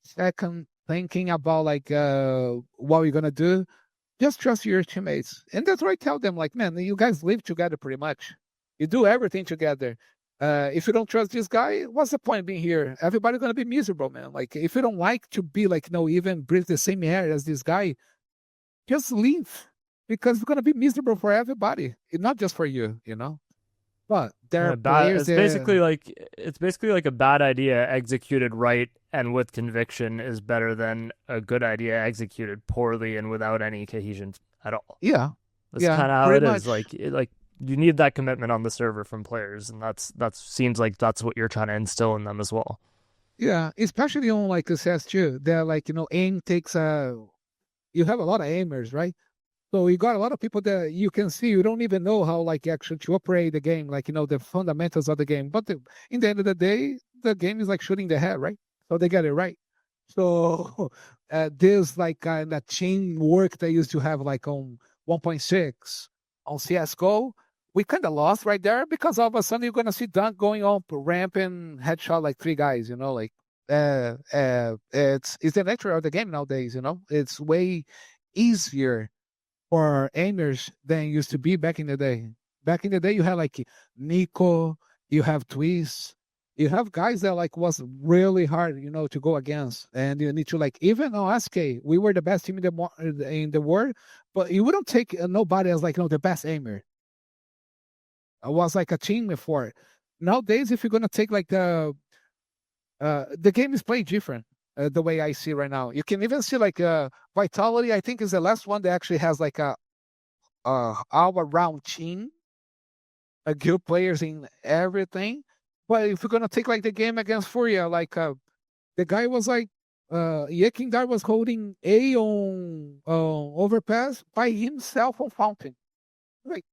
second thinking about like what you're gonna do, just trust your teammates. And that's what I tell them. Like, man, you guys live together pretty much. You do everything together. If you don't trust this guy, what's the point being here? Everybody's gonna be miserable, man. Like, if you don't like to be like even breathe the same air as this guy, just leave because it's gonna be miserable for everybody, not just for you. But there are players It's basically like a bad idea executed right and with conviction is better than a good idea executed poorly and without any cohesion at all. Yeah, That's yeah, kind of how it pretty is. much. Like you need that commitment on the server from players, and that seems like that's what you're trying to instill in them as well. Yeah, especially on like the CS2, they're like aim takes you have a lot of aimers, right? So you got a lot of people that you can see you don't even know how like actually to operate the game, like the fundamentals of the game. But in the end of the day, the game is like shooting the head, right? So they get it right. So this like kind of chain work they used to have like on 1.6 on CSGO, we kind of lost right there because all of a sudden you're gonna see dunk going on ramp and headshot like three guys, like it's the nature of the game nowadays, it's way easier for aimers than it used to be back in the day. Back in the day, you had like Nico, you have Twist, you have guys that like was really hard, to go against, and you need to like even on SK, we were the best team in the world, but you wouldn't take nobody as like the best aimer. It was like a team before. Nowadays, if you're gonna take like the game is played different. The way I see right now, you can even see like Vitality. I think is the last one that actually has like a all-around team, good players in everything. But if you're gonna take like the game against FURIA, like the guy was like Yekindar was holding A on overpass by himself on fountain. Like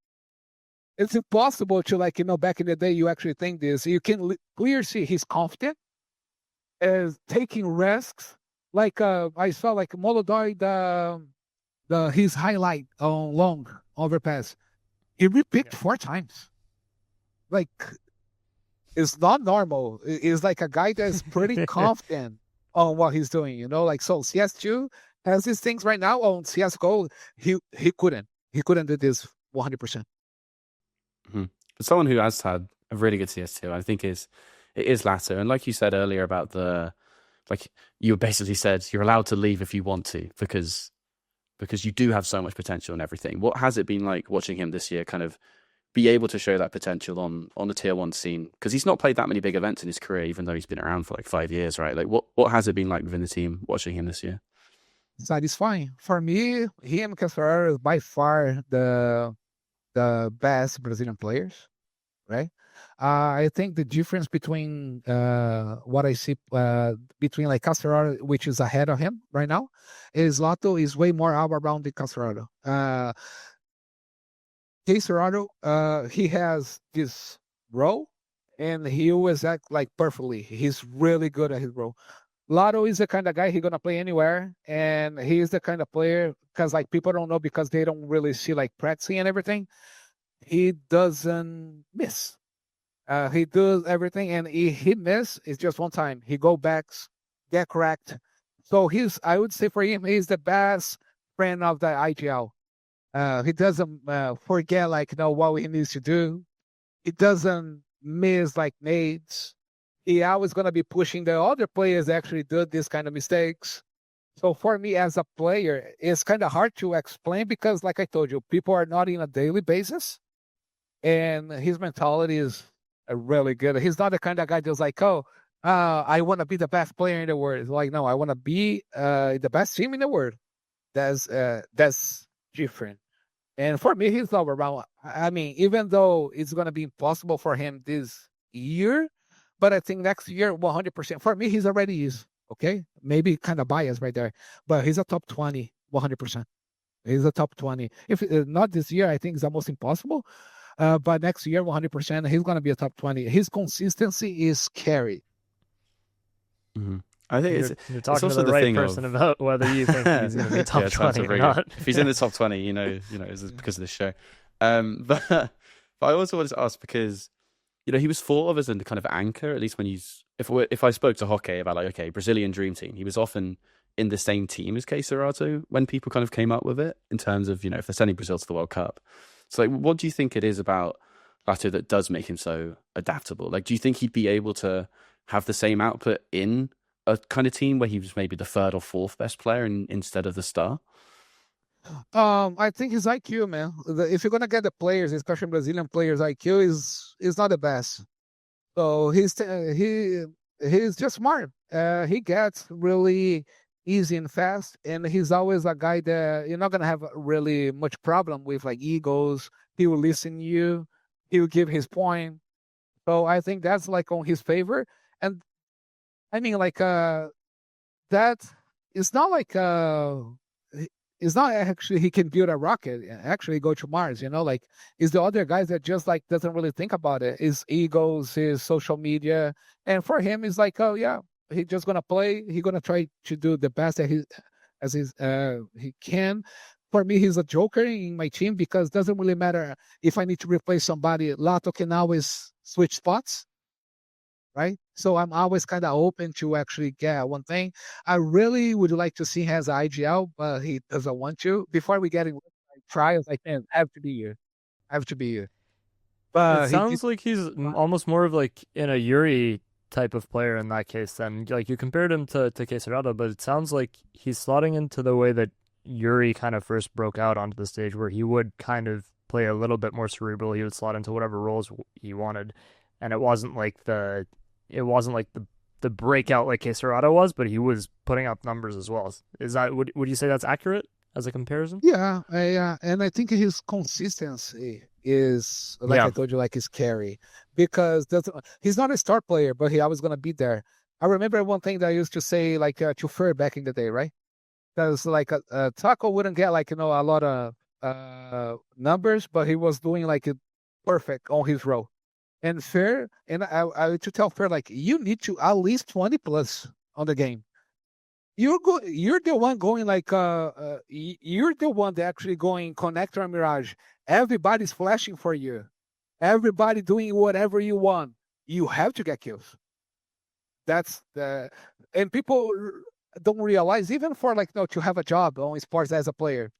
it's impossible to like back in the day you actually think this. You can clearly see he's confident as taking risks. Like I saw like Molodoi his highlight on long overpass. He repicked 4 times. Like it's not normal. It's like a guy that's pretty confident on what he's doing, like so CS2 has these things right now on CSGO. He couldn't do this 100%. Mm-hmm. But someone who has had a really good CS2, I think it is latto. And like you said earlier about you basically said you're allowed to leave if you want to because you do have so much potential and everything. What has it been like watching him this year kind of be able to show that potential on the tier 1 scene? Because he's not played that many big events in his career, even though he's been around for like 5 years, right? Like what has it been like within the team watching him this year? Satisfying. For me, he and Casararo is by far the best Brazilian players, right? I think the difference between what I see between like Casararo, which is ahead of him right now, is latto is way more all-around than Casararo. Casararo, he has this role, and he always act like perfectly. He's really good at his role. latto is the kind of guy he's gonna play anywhere, and he's the kind of player because like people don't know because they don't really see like practicing and everything. He doesn't miss. He does everything, and he miss is just one time. He go back, get correct. So I would say for him, he's the best friend of the IGL. He doesn't forget like what he needs to do. He doesn't miss like nades. He always gonna be pushing the other players that actually do this kind of mistakes. So for me as a player, it's kind of hard to explain because, like I told you, people are not in a daily basis, and his mentality is really good. He's not the kind of guy that's like, I want to be the best player in the world. It's like, no, I want to be the best team in the world. That's different. And for me, he's all around. I mean, even though it's going to be impossible for him this year, but I think next year, 100%. For me, he's already is. Okay? Maybe kind of biased right there. But he's a top 20, 100%. He's a top 20. If not this year, I think it's almost impossible. But next year, 100%, he's going to be a top 20. His consistency is scary. Mm-hmm. I think you're talking it's also to the right thing person about whether you think he's going to be top 20 or not. If he's in the top 20, it's because of this show. But I also wanted to ask because he was thought of as a kind of anchor, at least when if I spoke to Hockey about like, okay, Brazilian dream team, he was often in the same team as Casararo when people kind of came up with it in terms of, if they're sending Brazil to the World Cup. So like, what do you think it is about latto that does make him so adaptable? Like, do you think he'd be able to have the same output in a kind of team where he was maybe the 3rd or 4th best player instead of the star? I think his IQ, man. If you're gonna get the players, especially Brazilian players, IQ is not the best. So he's just smart. He gets really easy and fast, and he's always a guy that you're not gonna have really much problem with, like egos. He will listen to you. He will give his point. So I think that's like on his favor. And I mean, like that. It's not like it's not actually he can build a rocket and actually go to Mars, like it's the other guys that just like doesn't really think about it. His egos, his social media. And for him it's like, oh yeah, he's just gonna play, he's gonna try to do the best that he can. For me, he's a joker in my team because it doesn't really matter if I need to replace somebody. Latto can always switch spots, right? So I'm always kind of open to actually get one thing. I really would like to see him as IGL, but he doesn't want to. Before we get in trials, like, man, have to be here. Have to be here. It But he did. sounds like he's almost more of like in a Yuri type of player in that case. Then, like you compared him to Quesarada, but it sounds like he's slotting into the way that Yuri kind of first broke out onto the stage, where he would kind of play a little bit more cerebral. He would slot into whatever roles he wanted, and it wasn't like the breakout like Quesarada was, but he was putting up numbers as well. Is that would you say that's accurate as a comparison? Yeah, and I think his consistency is, like Yeah. I told you, like his carry, because he's not a star player, but he always gonna be there. I remember one thing that I used to say, like to Fur back in the day, right? Because like Taco wouldn't get like a lot of numbers, but he was doing like it perfect on his role. And Fair, and I to tell Fair, like, you need to at least 20 plus on the game. You're the one going like you're the one that actually going connector and mirage. Everybody's flashing for you. Everybody doing whatever you want. You have to get kills. That's the and people don't realize, even for like to have a job on sports as a player.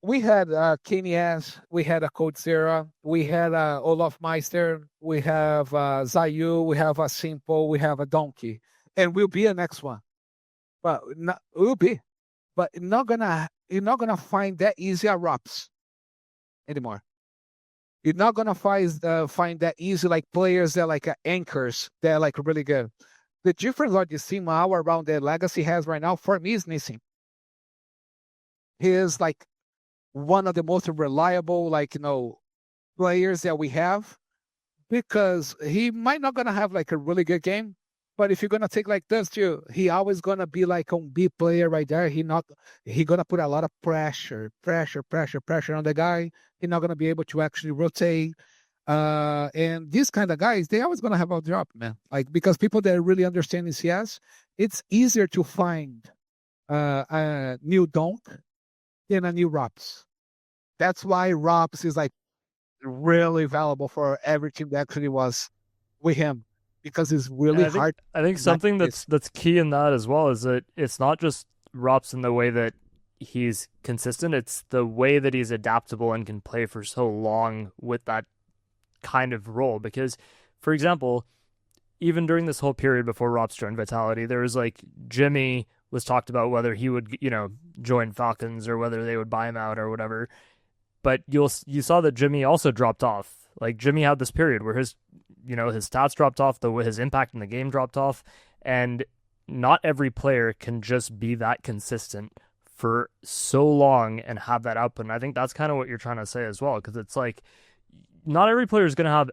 We had Kenny S, we had a Code Zera, we had Olaf Meister, we have Zayu, we have a Simple, we have a Donkey, and we'll be a next one. But not, will be, but you're not gonna find that easy at ROPS anymore. You're not gonna find that easy like players that like anchors that are like really good. The difference what you see now around the Legacy has right now for me is Nissim. He is like one of the most reliable players that we have, because he might not gonna have like a really good game, but if you're gonna take like this too, he always gonna be like on B player right there. He gonna put a lot of pressure on the guy. He's not gonna be able to actually rotate. And these kind of guys, they always gonna have a drop, man. Like, because people that really understand in CS, it's easier to find a new donk than a new ROPS. That's why ROPS is like really valuable for every team that actually was with him, because it's really hard. I think something that's key in that as well is that it's not just Rops in the way that he's consistent, it's the way that he's adaptable and can play for so long with that kind of role. Because, for example, even during this whole period before Rops joined Vitality, there was like Jimmy was talked about whether he would, join Falcons or whether they would buy him out or whatever. But you saw that Jimmy also dropped off. Like, Jimmy had this period where his stats dropped off, his impact in the game dropped off, and not every player can just be that consistent for so long and have that output. And I think that's kind of what you're trying to say as well, because it's like not every player is going to have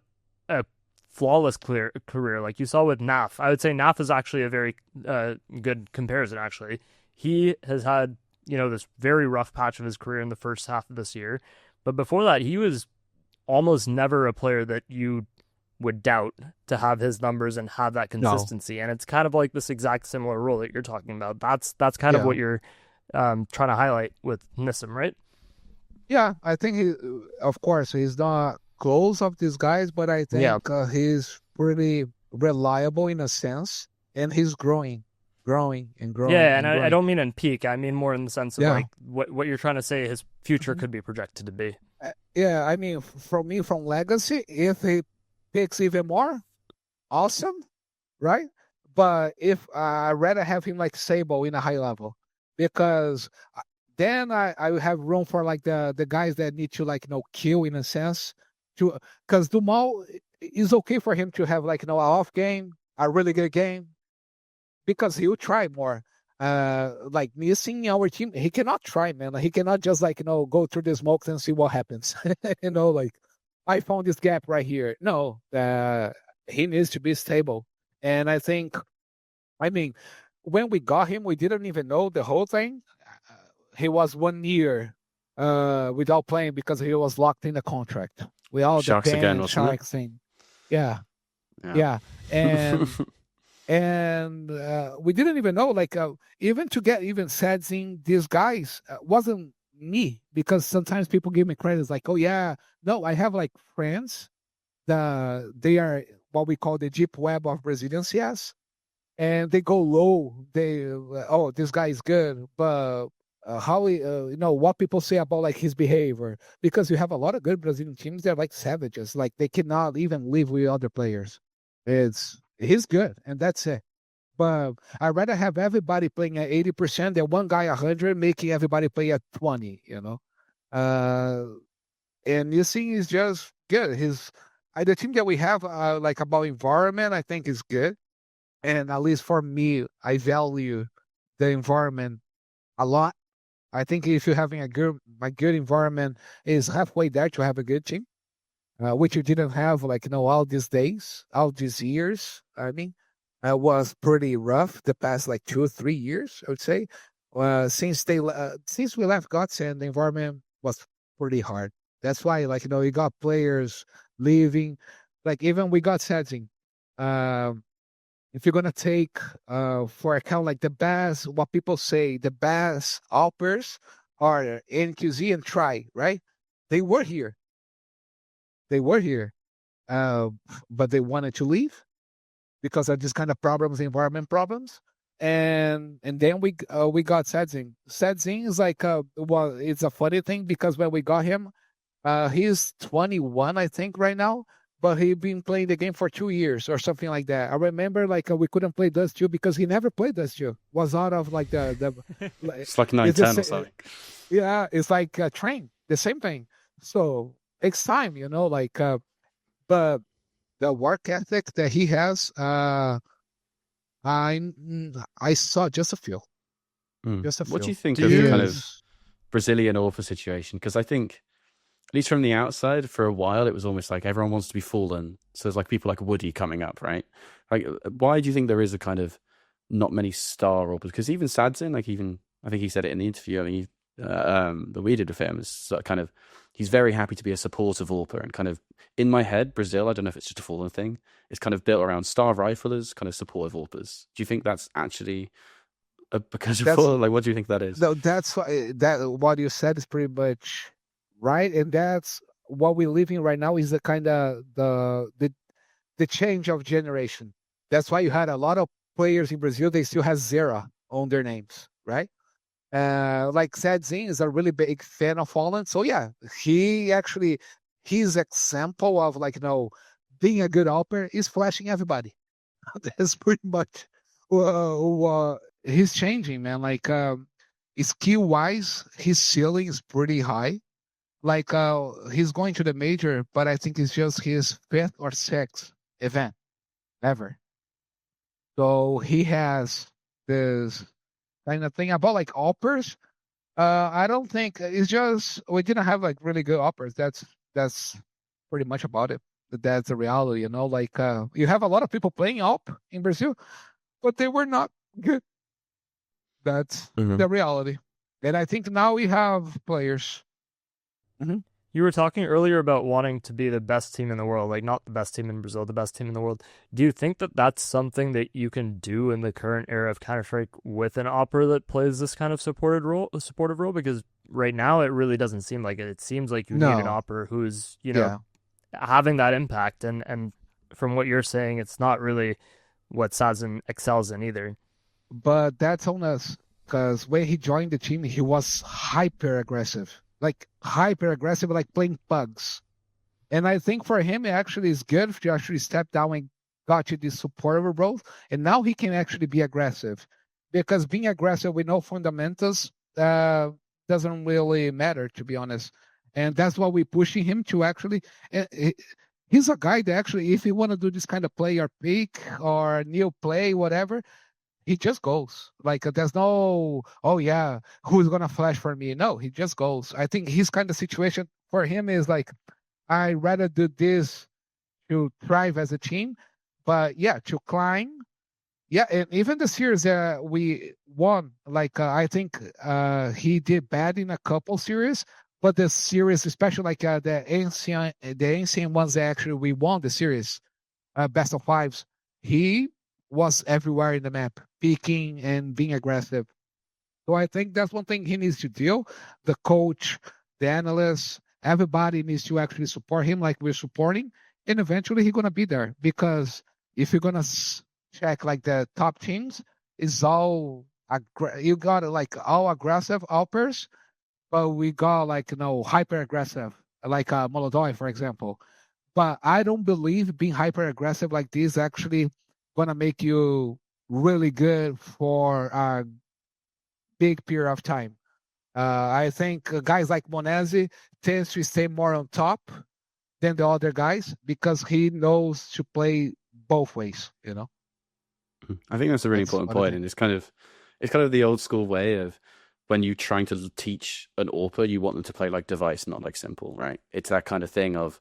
a flawless career like you saw with Naf. I would say Naf is actually a very good comparison, actually. He has had, this very rough patch of his career in the first half of this year. But before that, he was almost never a player that you would doubt to have his numbers and have that consistency. No. And it's kind of like this exact similar role that you're talking about. That's kind of what you're trying to highlight with Nissim, right? Yeah, I think of course, he's not close of these guys, but I think he's pretty reliable in a sense, and he's growing. Yeah, and I don't mean in peak. I mean more in the sense of like what you're trying to say his future could be projected to be. Yeah, I mean, from Legacy, if he picks even more, awesome, right? But if I'd rather have him like Sable in a high level, because then I have room for like the guys that need to like kill in a sense, because dumau is okay for him to have like an off game, a really good game, because he'll try more. Like missing our team, he cannot try, man. Like, he cannot just like go through the smokes and see what happens. Like, I found this gap right here. No, he needs to be stable. And I think, when we got him, we didn't even know the whole thing. he was 1 year without playing because he was locked in a contract. We all the Sharks again, ban wasn't it? Sharks thing. Yeah, Yeah. and we didn't even know even to get even Sadzin, these guys wasn't me, because sometimes people give me credits like, oh yeah, no, I have like friends that they are what we call the deep web of Brazilian CS, and they go low. They oh, this guy is good, but how he, what people say about like his behavior, because you have a lot of good Brazilian teams. They're like savages, like they cannot even live with other players. He's good, and that's it. But I'd rather have everybody playing at 80% than one guy 100 making everybody play at 20. And you see, he's just good. The team that we have, like about environment, I think is good. And at least for me, I value the environment a lot. I think if you're having a good environment, is halfway there to have a good team, which you didn't have all these days, all these years. I mean, was pretty rough the past like 2 or 3 years, I would say. Since we left Godsend, the environment was pretty hard. That's why you got players leaving. Like even we got setting. If you're gonna take for account like the best, what people say, the best AWPers are NQZ and Try, right? They were here. But they wanted to leave because of this kind of problems, environment problems. And then we got Sedzing. Sedzing is like it's a funny thing because when we got him, he's 21, I think, right now. But he'd been playing the game for 2 years or something like that. I remember we couldn't play Dust 2 because he never played Dust 2. Was out of like the it's like 9-10 or something. Yeah, it's like train, the same thing. So takes time, but the work ethic that he has, I saw just a few. Just a few. What do you think of the kind of Brazilian AWPer situation? Because I think, at least from the outside, for a while, it was almost like everyone wants to be fallen. So there's like people like Woody coming up, right? Like, why do you think there is a kind of not many star AWPers? Because even Sadzin, I think he said it in the interview. I mean, that we did with him is kind of, he's very happy to be a supportive AWPer, and kind of in my head, Brazil, I don't know if it's just a fallen thing, is kind of built around star riflers, kind of supportive AWPers. Do you think that's actually because of fallen? Like, what do you think that is? No, that's what you said is pretty much right, and that's what we're living right now is the kind of the change of generation. That's why you had a lot of players in Brazil, they still have Zera on their names, right? Like Sadzin is a really big fan of Fallen, so yeah, his example of being a good AWPer is flashing everybody. That's pretty much he's changing, man. Skill wise, his ceiling is pretty high. He's going to the major, but I think it's just his 5th or 6th event ever. So he has this kind of thing about AWPers. I don't think it's just we didn't have really good AWPers. That's pretty much about it. That's the reality, you have a lot of people playing AWP in Brazil, but they were not good. That's the reality. And I think now we have players. You were talking earlier about wanting to be the best team in the world, like not the best team in Brazil, the best team in the world. Do you think that that's something that you can do in the current era of Counter-Strike with an AWPer that plays this kind of supportive role? Because right now it really doesn't seem like it. It seems like you need an AWPer who's, having that impact. And from what you're saying, it's not really what Sazin excels in either. But that's on us, because when he joined the team, he was hyper aggressive. Like playing pugs. And I think for him, it actually is good to actually step down and got you this supportive role. And now he can actually be aggressive. Because being aggressive with no fundamentals doesn't really matter, to be honest. And that's what we're pushing him to actually. He's a guy that actually, if he want to do this kind of play or pick or new play, whatever, he just goes. There's no, oh yeah, who's gonna flash for me? No, he just goes. I think his kind of situation for him is I'd rather do this to thrive as a team, but yeah, to climb. Yeah, and even the series we one, like I think he did bad in a couple series, but the series, especially like the ancient ones that actually we won the series, best of fives, he was everywhere in the map, peeking and being aggressive. So I think that's one thing he needs to do. The coach, the analysts, everybody needs to actually support him like we're supporting, and eventually he's gonna be there. Because if you're gonna check like the top teams, it's all you got like all aggressive AWPers, but we got like hyper aggressive like Molodoi for example. But I don't believe being hyper aggressive like this actually gonna make you really good for big period of time. I think guys like Monesi tends to stay more on top than the other guys because he knows to play both ways. I think that's a really That's important what I point, think. and it's kind of the old school way of when you're trying to teach an AWPer, you want them to play like device, not like simple, right? It's that kind of thing of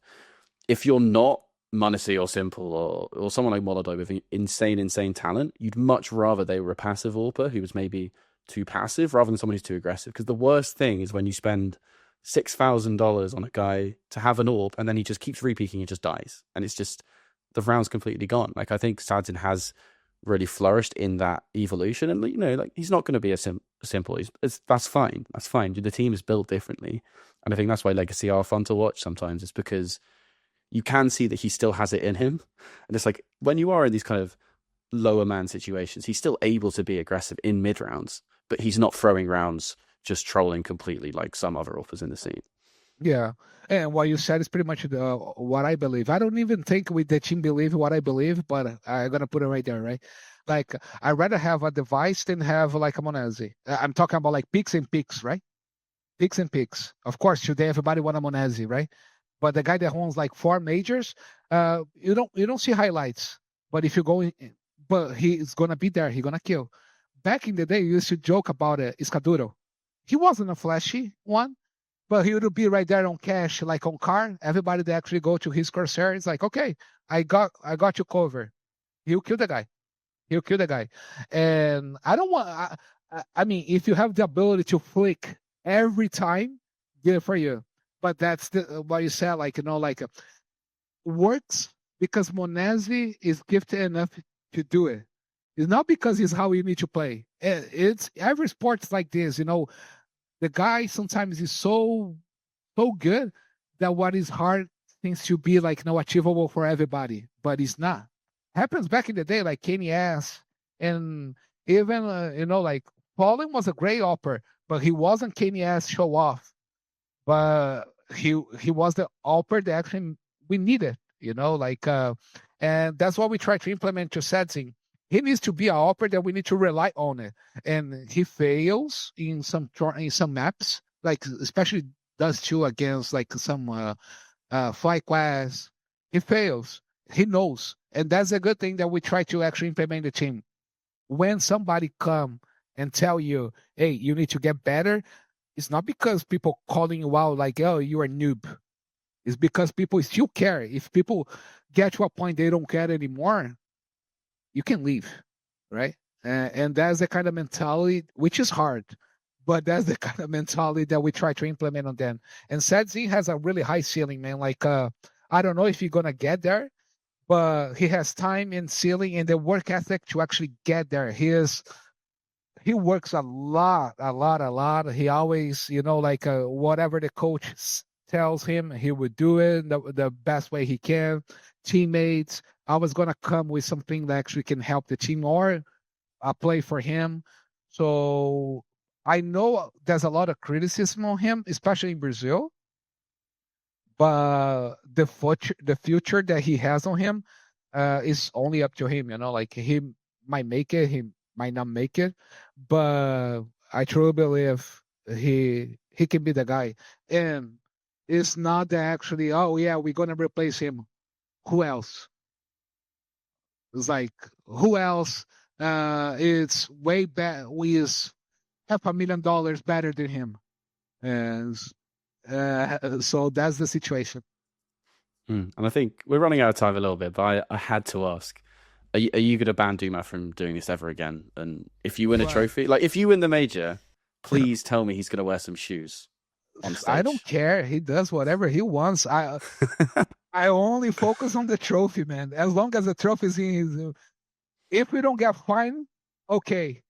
if you're not Munisi or Simple or someone like Molodoi with insane talent, you'd much rather they were a passive AWPer who was maybe too passive rather than someone who's too aggressive. Because the worst thing is when you spend $6,000 on a guy to have an AWP and then he just keeps repeaking and just dies. And it's just the round's completely gone. Like I think Sadzin has really flourished in that evolution. And like he's not going to be a simple. That's fine. That's fine. The team is built differently. And I think that's why Legacy are fun to watch sometimes. It's because you can see that he still has it in him. And it's like when you are in these kind of lower man situations, he's still able to be aggressive in mid rounds, but he's not throwing rounds just trolling completely like some other offers in the scene. Yeah. And what you said is pretty much what I believe. I don't even think with the team believe what I believe, but I'm going to put it right there, right? Like, I'd rather have a device than have like a Monesi. I'm talking about like picks and picks, right? Picks and picks. Of course, today everybody want a Monesi, right? But the guy that owns like 4 majors, you don't see highlights. But if you go in, but he's gonna be there. He's gonna kill. Back in the day, you used to joke about it. Iscaduro. He wasn't a flashy one, but he would be right there on cash, like on car. Everybody that actually go to his Corsair is like, okay, I got you covered. He'll kill the guy. He'll kill the guy. And I don't want. I mean, if you have the ability to flick every time, good for you. But that's what you said, like like works because Monesi is gifted enough to do it. It's not because it's how you need to play. It's every sport's like this. The guy sometimes is so good that what is hard seems to be like achievable for everybody, but it's not. Happens back in the day, like Kenny S. And even like Paulin was a great opera, but he wasn't Kenny S. show off. But he was the opera that actually we needed, like and that's what we try to implement to setting. He needs to be an opera that we need to rely on it. And he fails in some maps, like especially does two against like some fly class. He fails. He knows. And that's a good thing that we try to actually implement the team. When somebody come and tell you, hey, you need to get better, it's not because people calling you out like, oh, you're a noob. It's because people still care. If people get to a point they don't care anymore, you can leave, right? And that's the kind of mentality, which is hard, but that's the kind of mentality that we try to implement on them. And Sadzin has a really high ceiling, man. Like, I don't know if you're going to get there, but he has time and ceiling and the work ethic to actually get there. He works a lot. He always, like whatever the coach tells him, he would do it the best way he can. Teammates, I was gonna come with something that actually can help the team or play for him. So I know there's a lot of criticism on him, especially in Brazil. But the future that he has on him is only up to him. Like he might make it, he might not make it, but I truly believe he can be the guy. And it's not that actually, oh yeah, we're gonna replace him. Who else? It's like who else? It's way better. We is $500,000 better than him, and so that's the situation. And I think we're running out of time a little bit, but I had to ask. Are you going to ban Duma from doing this ever again? And if you win a But trophy, like if you win the major, please tell me he's going to wear some shoes on I don't stage. care. He does whatever he wants. I only focus on the trophy, man. As long as the trophy is in his, if we don't get fined, okay,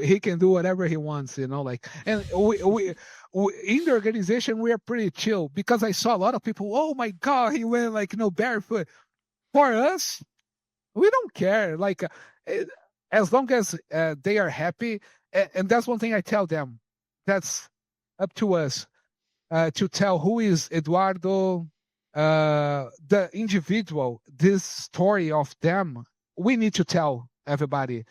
he can do whatever he wants, like. And we in the organization we are pretty chill because I saw a lot of people. Oh my god, he went like barefoot. For us, we don't care. Like, as long as they are happy, and that's one thing I tell them. That's up to us to tell who is Eduardo, the individual, this story of them. We need to tell everybody.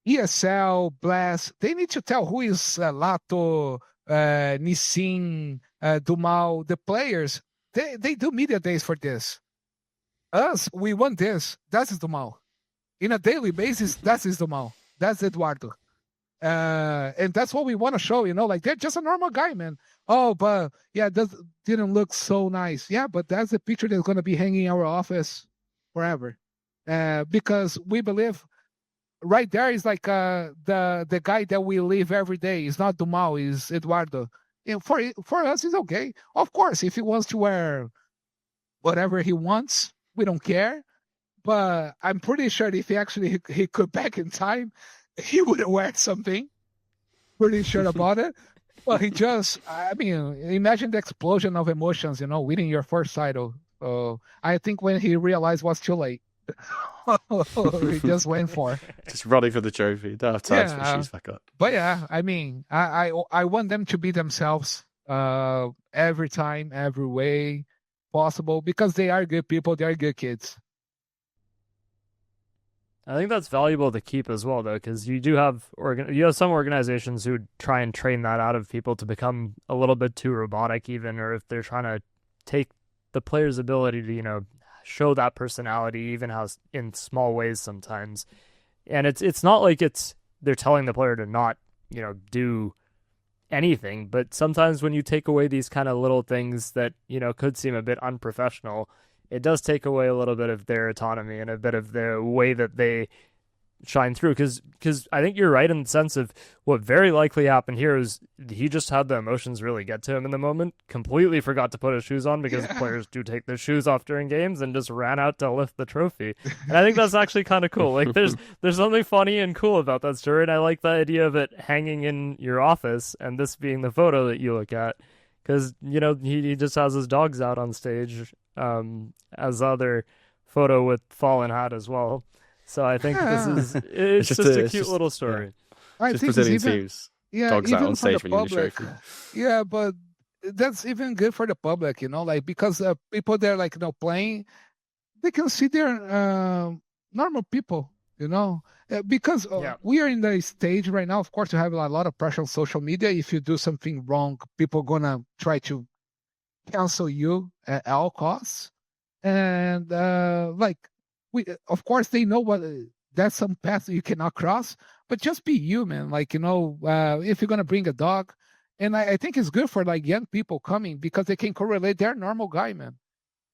ESL, Blast, they need to tell who is Latto, Nissin, Dumau, the players. They do media days for this. Us, we want this. That is Dumau. In a daily basis, that is Dumau. That's Eduardo. And that's what we want to show, like they're just a normal guy, man. Oh, but yeah, that didn't look so nice. Yeah, but that's the picture that's going to be hanging in our office forever. Because we believe right there is like the guy that we live every day. It's not Dumau, it's Eduardo. And for us, it's okay. Of course, if he wants to wear whatever he wants, we don't care. But I'm pretty sure if he could back in time, he would have wear something. Pretty sure about it. But imagine the explosion of emotions, winning your first title. So I think when he realized it was too late, he just went for it. Just running for the trophy. Don't have time to put shoes back up. But yeah, I want them to be themselves every time, every way possible, because they are good people, they are good kids. I think that's valuable to keep as well, though, because you do have some organizations who try and train that out of people to become a little bit too robotic, even, or if they're trying to take the player's ability to show that personality, even how in small ways sometimes. And it's not like they're telling the player to not do anything, but sometimes when you take away these kind of little things that could seem a bit unprofessional, it does take away a little bit of their autonomy and a bit of the way that they shine through. Because I think you're right in the sense of what very likely happened here is he just had the emotions really get to him in the moment, completely forgot to put his shoes on because players do take their shoes off during games, and just ran out to lift the trophy. And I think that's actually kind of cool. Like there's something funny and cool about that story, and I like the idea of it hanging in your office and this being the photo that you look at. Because, he just has his dogs out on stage as the other photo with Fallen hat as well. So I think it's just a cute little story. I just think Brazilian teams, dogs out on stage when you win a trophy. Yeah, but that's even good for the public, like because people there playing, they can see they're normal people, because we are in the stage right now, of course, you have a lot of pressure on social media. If you do something wrong, people gonna try to cancel you at all costs. And of course they know what that's some path you cannot cross, but just be you, man. If you're gonna bring a dog, and I think it's good for young people coming because they can correlate. They're normal guy, man.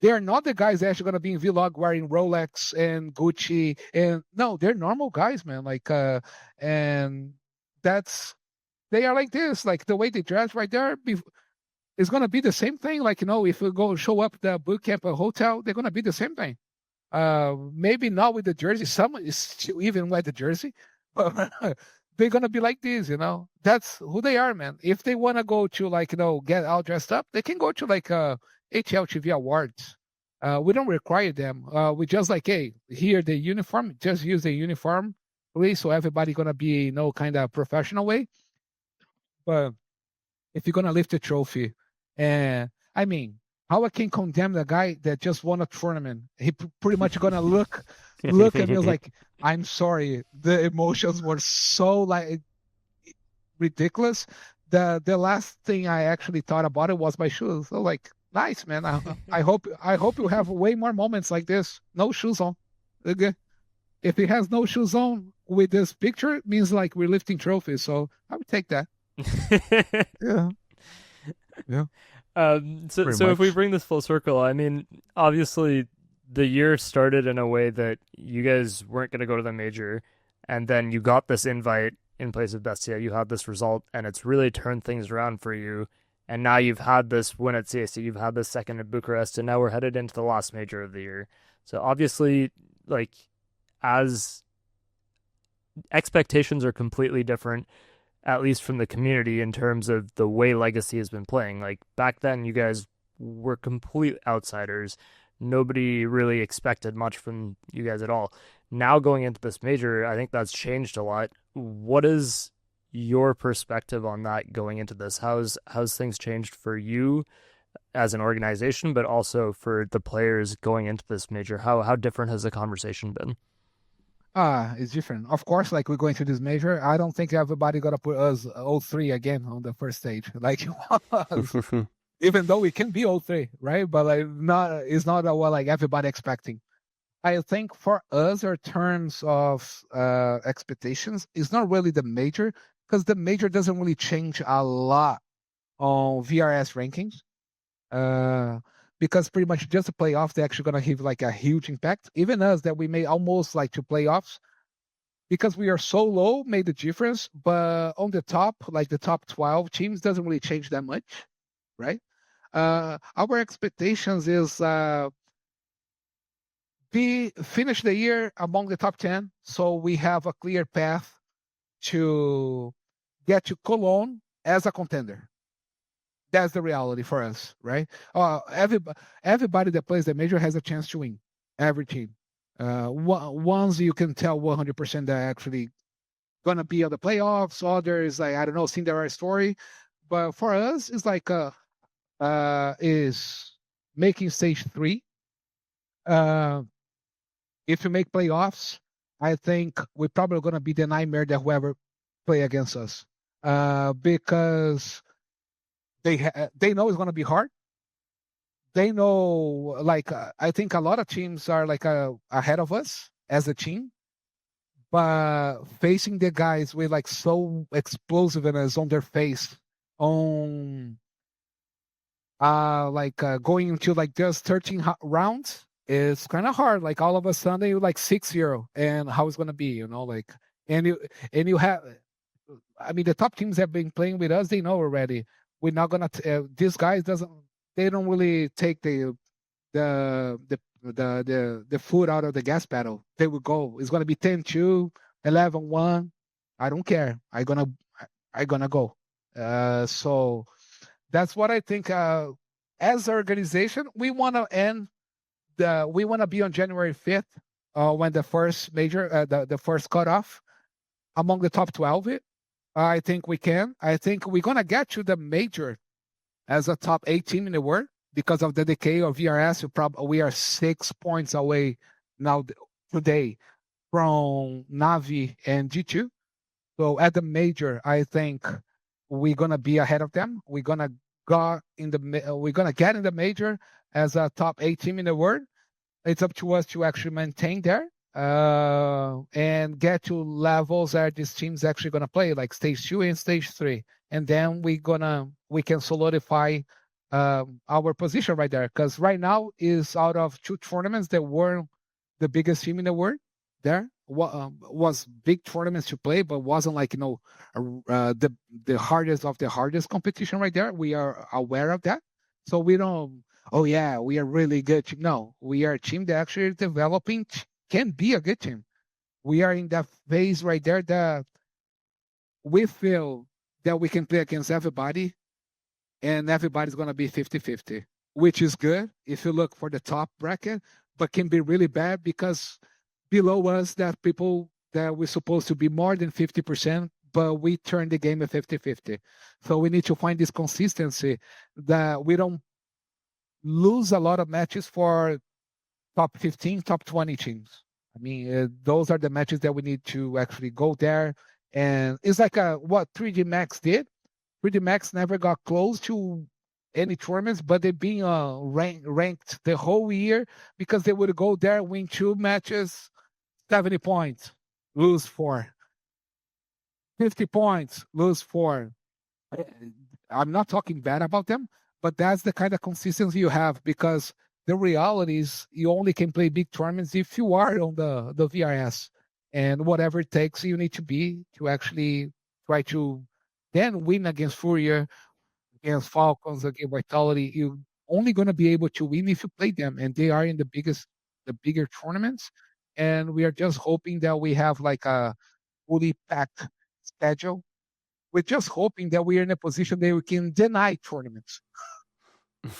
They're not the guys that actually gonna be in vlog wearing Rolex and Gucci, and no, they're normal guys, man. And they are like this, like the way they dress right there. It's gonna be the same thing. If we go show up the boot camp or hotel, they're gonna be the same thing. Maybe not with the jersey. Some is even wear the jersey, but they're gonna be like this. That's who they are, man. If they wanna go to get all dressed up, they can go to HLTV awards. We don't require them. We just hey, here the uniform. Just use the uniform, please. So everybody gonna be kind of professional way. But if you're gonna lift a trophy, and how I can condemn the guy that just won a tournament? He pretty much gonna look at me like, I'm sorry. The emotions were so ridiculous. The last thing I actually thought about it was my shoes. So nice, man. I hope you have way more moments like this. No shoes on. Okay. If he has no shoes on with this picture, it means we're lifting trophies. So I would take that. Yeah. So if we bring this full circle, obviously the year started in a way that you guys weren't going to go to the major, and then you got this invite in place of Bestia. You had this result, and it's really turned things around for you. And now you've had this win at CSC, you've had this second at Bucharest, and now we're headed into the last major of the year. So obviously, like, as expectations are completely different, at least from the community, in terms of the way Legacy has been playing. Like, back then, you guys were complete outsiders. Nobody really expected much from you guys at all. Now going into this major, I think that's changed a lot. What is your perspective on that going into this? How's things changed for you as an organization, but also for the players going into this major? How different has the conversation been? It's different. Of course, like we're going to this major, I don't think everybody gonna put us 0-3 again on the first stage. Like even though we can be 0-3, right? But like it's not what like everybody expecting. I think for us, in terms of expectations, it's not really the major, because the major doesn't really change a lot on VRS rankings. Because pretty much just the playoffs, they're actually gonna have like a huge impact. Even us that we made almost like to playoffs, because we are so low, made the difference. But on the top, like the top 12 teams, doesn't really change that much, right? Our expectations is finish the year among the top 10, so we have a clear path to get to Cologne as a contender. That's the reality for us, right? Everybody that plays the major has a chance to win. Every team. Once you can tell 100% they're actually gonna be on the playoffs. Others, like I don't know, Cinderella story. But for us, it's like is making stage 3. If you make playoffs, I think we're probably gonna be the nightmare that whoever play against us, because they know it's gonna be hard. They know, like I think a lot of teams are like ahead of us as a team, but facing the guys with like so explosiveness on their face, on going into like just 13 rounds is kind of hard. Like all of a sudden you're like 6-0, and how it's gonna be, like, and you have, I mean, the top teams have been playing with us. They know already. We're not gonna. These guys they don't really take the foot out of the gas pedal. They will go. It's gonna be 10-2, 11-1. I don't care. I gonna go. So that's what I think. As an organization, we want to end we want to be on January 5th, when the first major, the first cutoff among the top 12. I think we can. I think we're gonna get to the major as a top 8 team in the world because of the decay of VRS. We are 6 points away now today from Navi and G2. So at the major, I think we're gonna be ahead of them. We're gonna get in the major as a top 8 team in the world. It's up to us to actually maintain there, and get to levels that this team's actually gonna play, like stage 2 and stage 3, and then we can solidify our position right there. Because right now is out of 2 tournaments that were the biggest team in the world. There was big tournaments to play, but wasn't like the hardest of the hardest competition right there. We are aware of that, so we don't. Oh yeah, we are really good. No, we are a team that actually is developing, can be a good team. We are in that phase right there that we feel that we can play against everybody, and everybody's going to be 50-50, which is good if you look for the top bracket, but can be really bad because below us, that people that we're supposed to be more than 50%, but we turn the game at 50-50. So we need to find this consistency that we don't lose a lot of matches for top 15, top 20 teams. I mean, those are the matches that we need to actually go there. And it's like what 3D Max did. 3D Max never got close to any tournaments, but they've been ranked the whole year because they would go there, win 2 matches, 70 points, lose 4. 50 points, lose 4. I'm not talking bad about them, but that's the kind of consistency you have, because the reality is you only can play big tournaments if you are on the VRS. And whatever it takes you need to be to actually try to then win against FURIA, against Falcons, against Vitality. You're only going to be able to win if you play them. And they are in the bigger tournaments. And we are just hoping that we have like a fully packed schedule. We're just hoping that we are in a position that we can deny tournaments.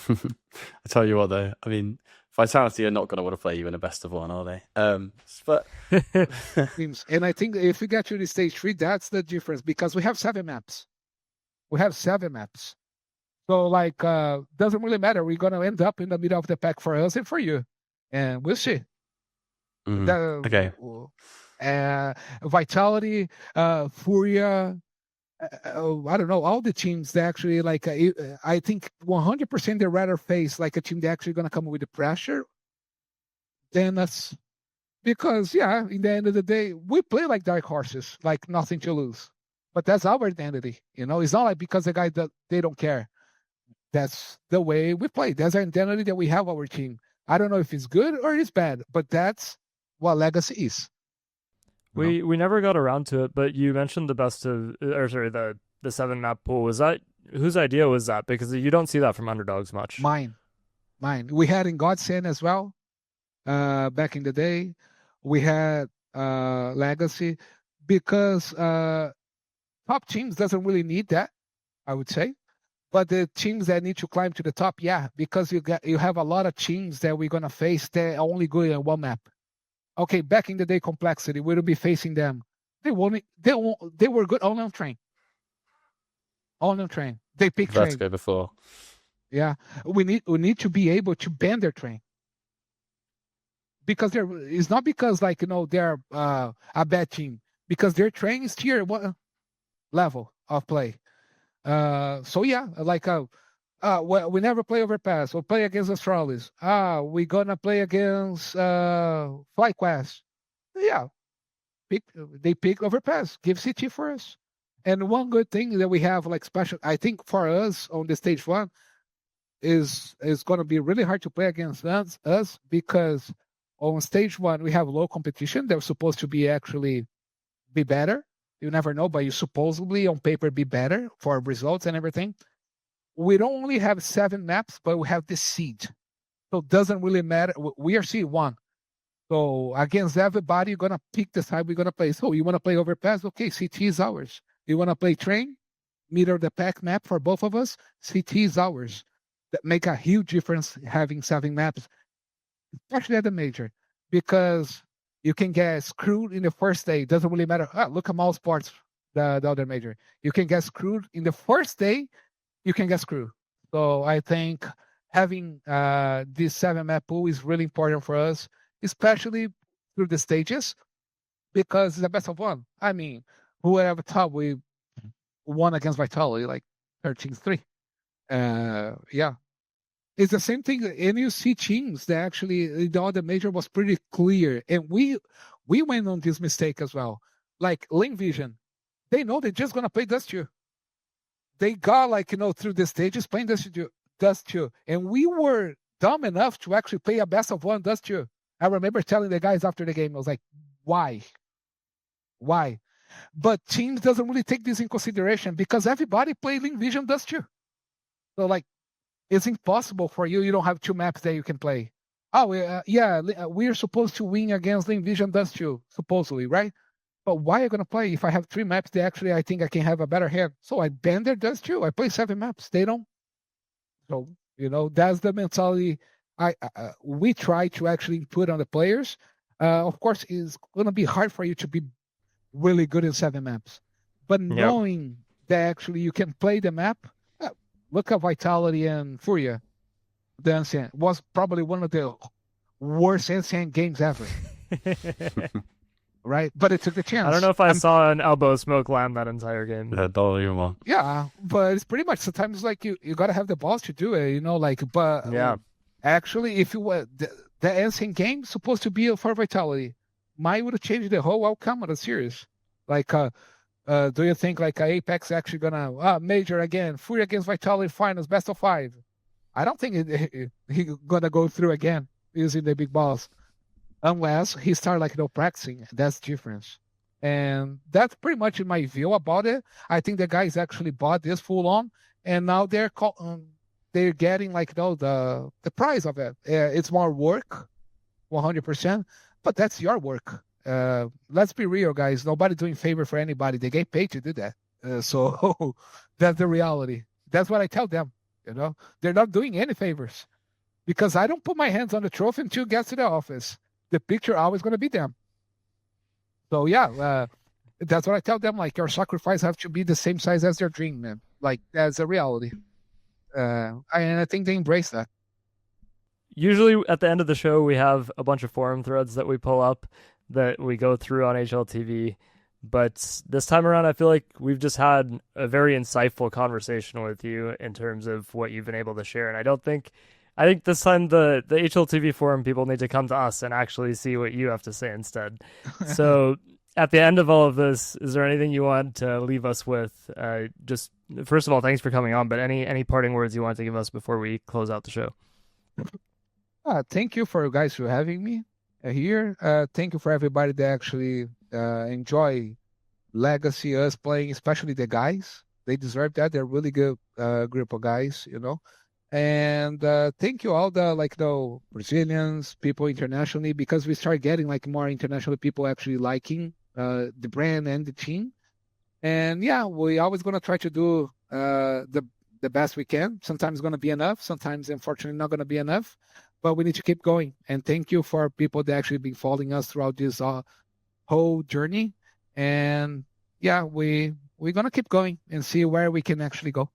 I tell you what, though, I mean, Vitality are not going to want to play you in a best of one, are they? But and I think if we get to the stage 3, that's the difference because we have 7 maps. So like, doesn't really matter. We're gonna end up in the middle of the pack for us and for you, and we'll see. Okay. Vitality, FURIA. I don't know, all the teams that actually like I think 100% they'd rather face like a team that actually gonna come with the pressure than us, because in the end of the day we play like dark horses, like nothing to lose, but that's our identity. It's not like because the guy that they don't care. That's the way we play. That's our identity that we have our team. I don't know if it's good or it's bad, but that's what Legacy is. We never got around to it, but you mentioned the 7 map pool. Was that whose idea was that? Because you don't see that from underdogs much. Mine. We had in Godsend as well. Back in the day, we had Legacy because top teams doesn't really need that, I would say. But the teams that need to climb to the top, because you have a lot of teams that we're gonna face that are only good in one map. Okay, back in the day, Complexity, we'll be facing them. They were good only on train. They pick train. Vertigo before. Yeah, we need to be able to ban their train. Because it's not because they're a bad team, because their train is tier 1 level of play. We never play overpass. We'll play against Astralis. We're gonna play against FlyQuest. They pick overpass. Give CT for us. And one good thing that we have special, I think for us on the stage 1 is gonna be really hard to play against us because on stage 1 we have low competition. They're supposed to be actually be better. You never know, but you supposedly on paper be better for results and everything. We don't only have 7 maps, but we have the seed. So it doesn't really matter. We are seed 1. So against everybody, you're going to pick the side we're going to play. So you want to play overpass? Okay, CT is ours. You want to play train? Middle of the pack map for both of us? CT is ours. That make a huge difference having 7 maps, especially at the major, because you can get screwed in the first day. It doesn't really matter. Look at Mouse Sports, the other major. You can get screwed in the first day. You can get screwed. So I think having this 7 map pool is really important for us, especially through the stages, because it's the best of 1. I mean, whoever thought we won against Vitality like 13-3. It's the same thing. And you see teams that actually the other major was pretty clear, and we went on this mistake as well. Like Lane Vision, they know they're just gonna play Dust 2. They got through the stages playing Dust 2, and we were dumb enough to actually play a best of 1 Dust 2. I remember telling the guys after the game, I was like, why? But teams doesn't really take this in consideration because everybody played Lane Vision Dust 2. So it's impossible for you. You don't have 2 maps that you can play. We're supposed to win against Lane Vision Dust 2, supposedly, right? But why are you going to play if I have 3 maps that actually I think I can have a better hand? So I ban their Dust 2. I play 7 maps. They don't. So, that's the mentality we try to actually put on the players. Of course, it's going to be hard for you to be really good in 7 maps. But knowing that actually you can play the map, look at Vitality and FURIA. The Ancient was probably one of the worst Ancient games ever. Right? But it took the chance. I don't know if I saw an elbow smoke land that entire game. Yeah, don't even want. Yeah, but it's pretty much sometimes you got to have the balls to do it, but actually, if you were the Ancient game supposed to be for Vitality, mine would have changed the whole outcome of the series. Do you think Apex actually gonna major again, FURIA against Vitality finals, best of 5? I don't think he's gonna go through again using the big balls unless he start like practicing. That's the difference. And that's pretty much my view about it. I think the guys actually bought this full on, and now they're getting like the price of it. It's more work, 100%, but that's your work. Let's be real, guys. Nobody doing favor for anybody. They get paid to do that. So that's the reality. That's what I tell them. They're not doing any favors because I don't put my hands on the trophy until it gets to the office. The picture always going to be them. So yeah, that's what I tell them. Like, your sacrifice have to be the same size as their dream, man. Like, that's a reality. And I think they embrace that. Usually at the end of the show, we have a bunch of forum threads that we pull up that we go through on HLTV. But this time around, I feel like we've just had a very insightful conversation with you in terms of what you've been able to share. And I think this time the HLTV forum people need to come to us and actually see what you have to say instead. So at the end of all of this, is there anything you want to leave us with? Just first of all, thanks for coming on, but any parting words you want to give us before we close out the show? Thank you for you guys for having me here. Thank you for everybody that actually enjoy Legacy, us playing, especially the guys. They deserve that. They're a really good group of guys, And thank you all the Brazilians, people internationally, because we start getting more international people actually liking the brand and the team. And yeah, we always gonna try to do the best we can. Sometimes it's gonna be enough. Sometimes, unfortunately, not gonna be enough. But we need to keep going. And thank you for people that actually been following us throughout this whole journey. And yeah, we're gonna keep going and see where we can actually go.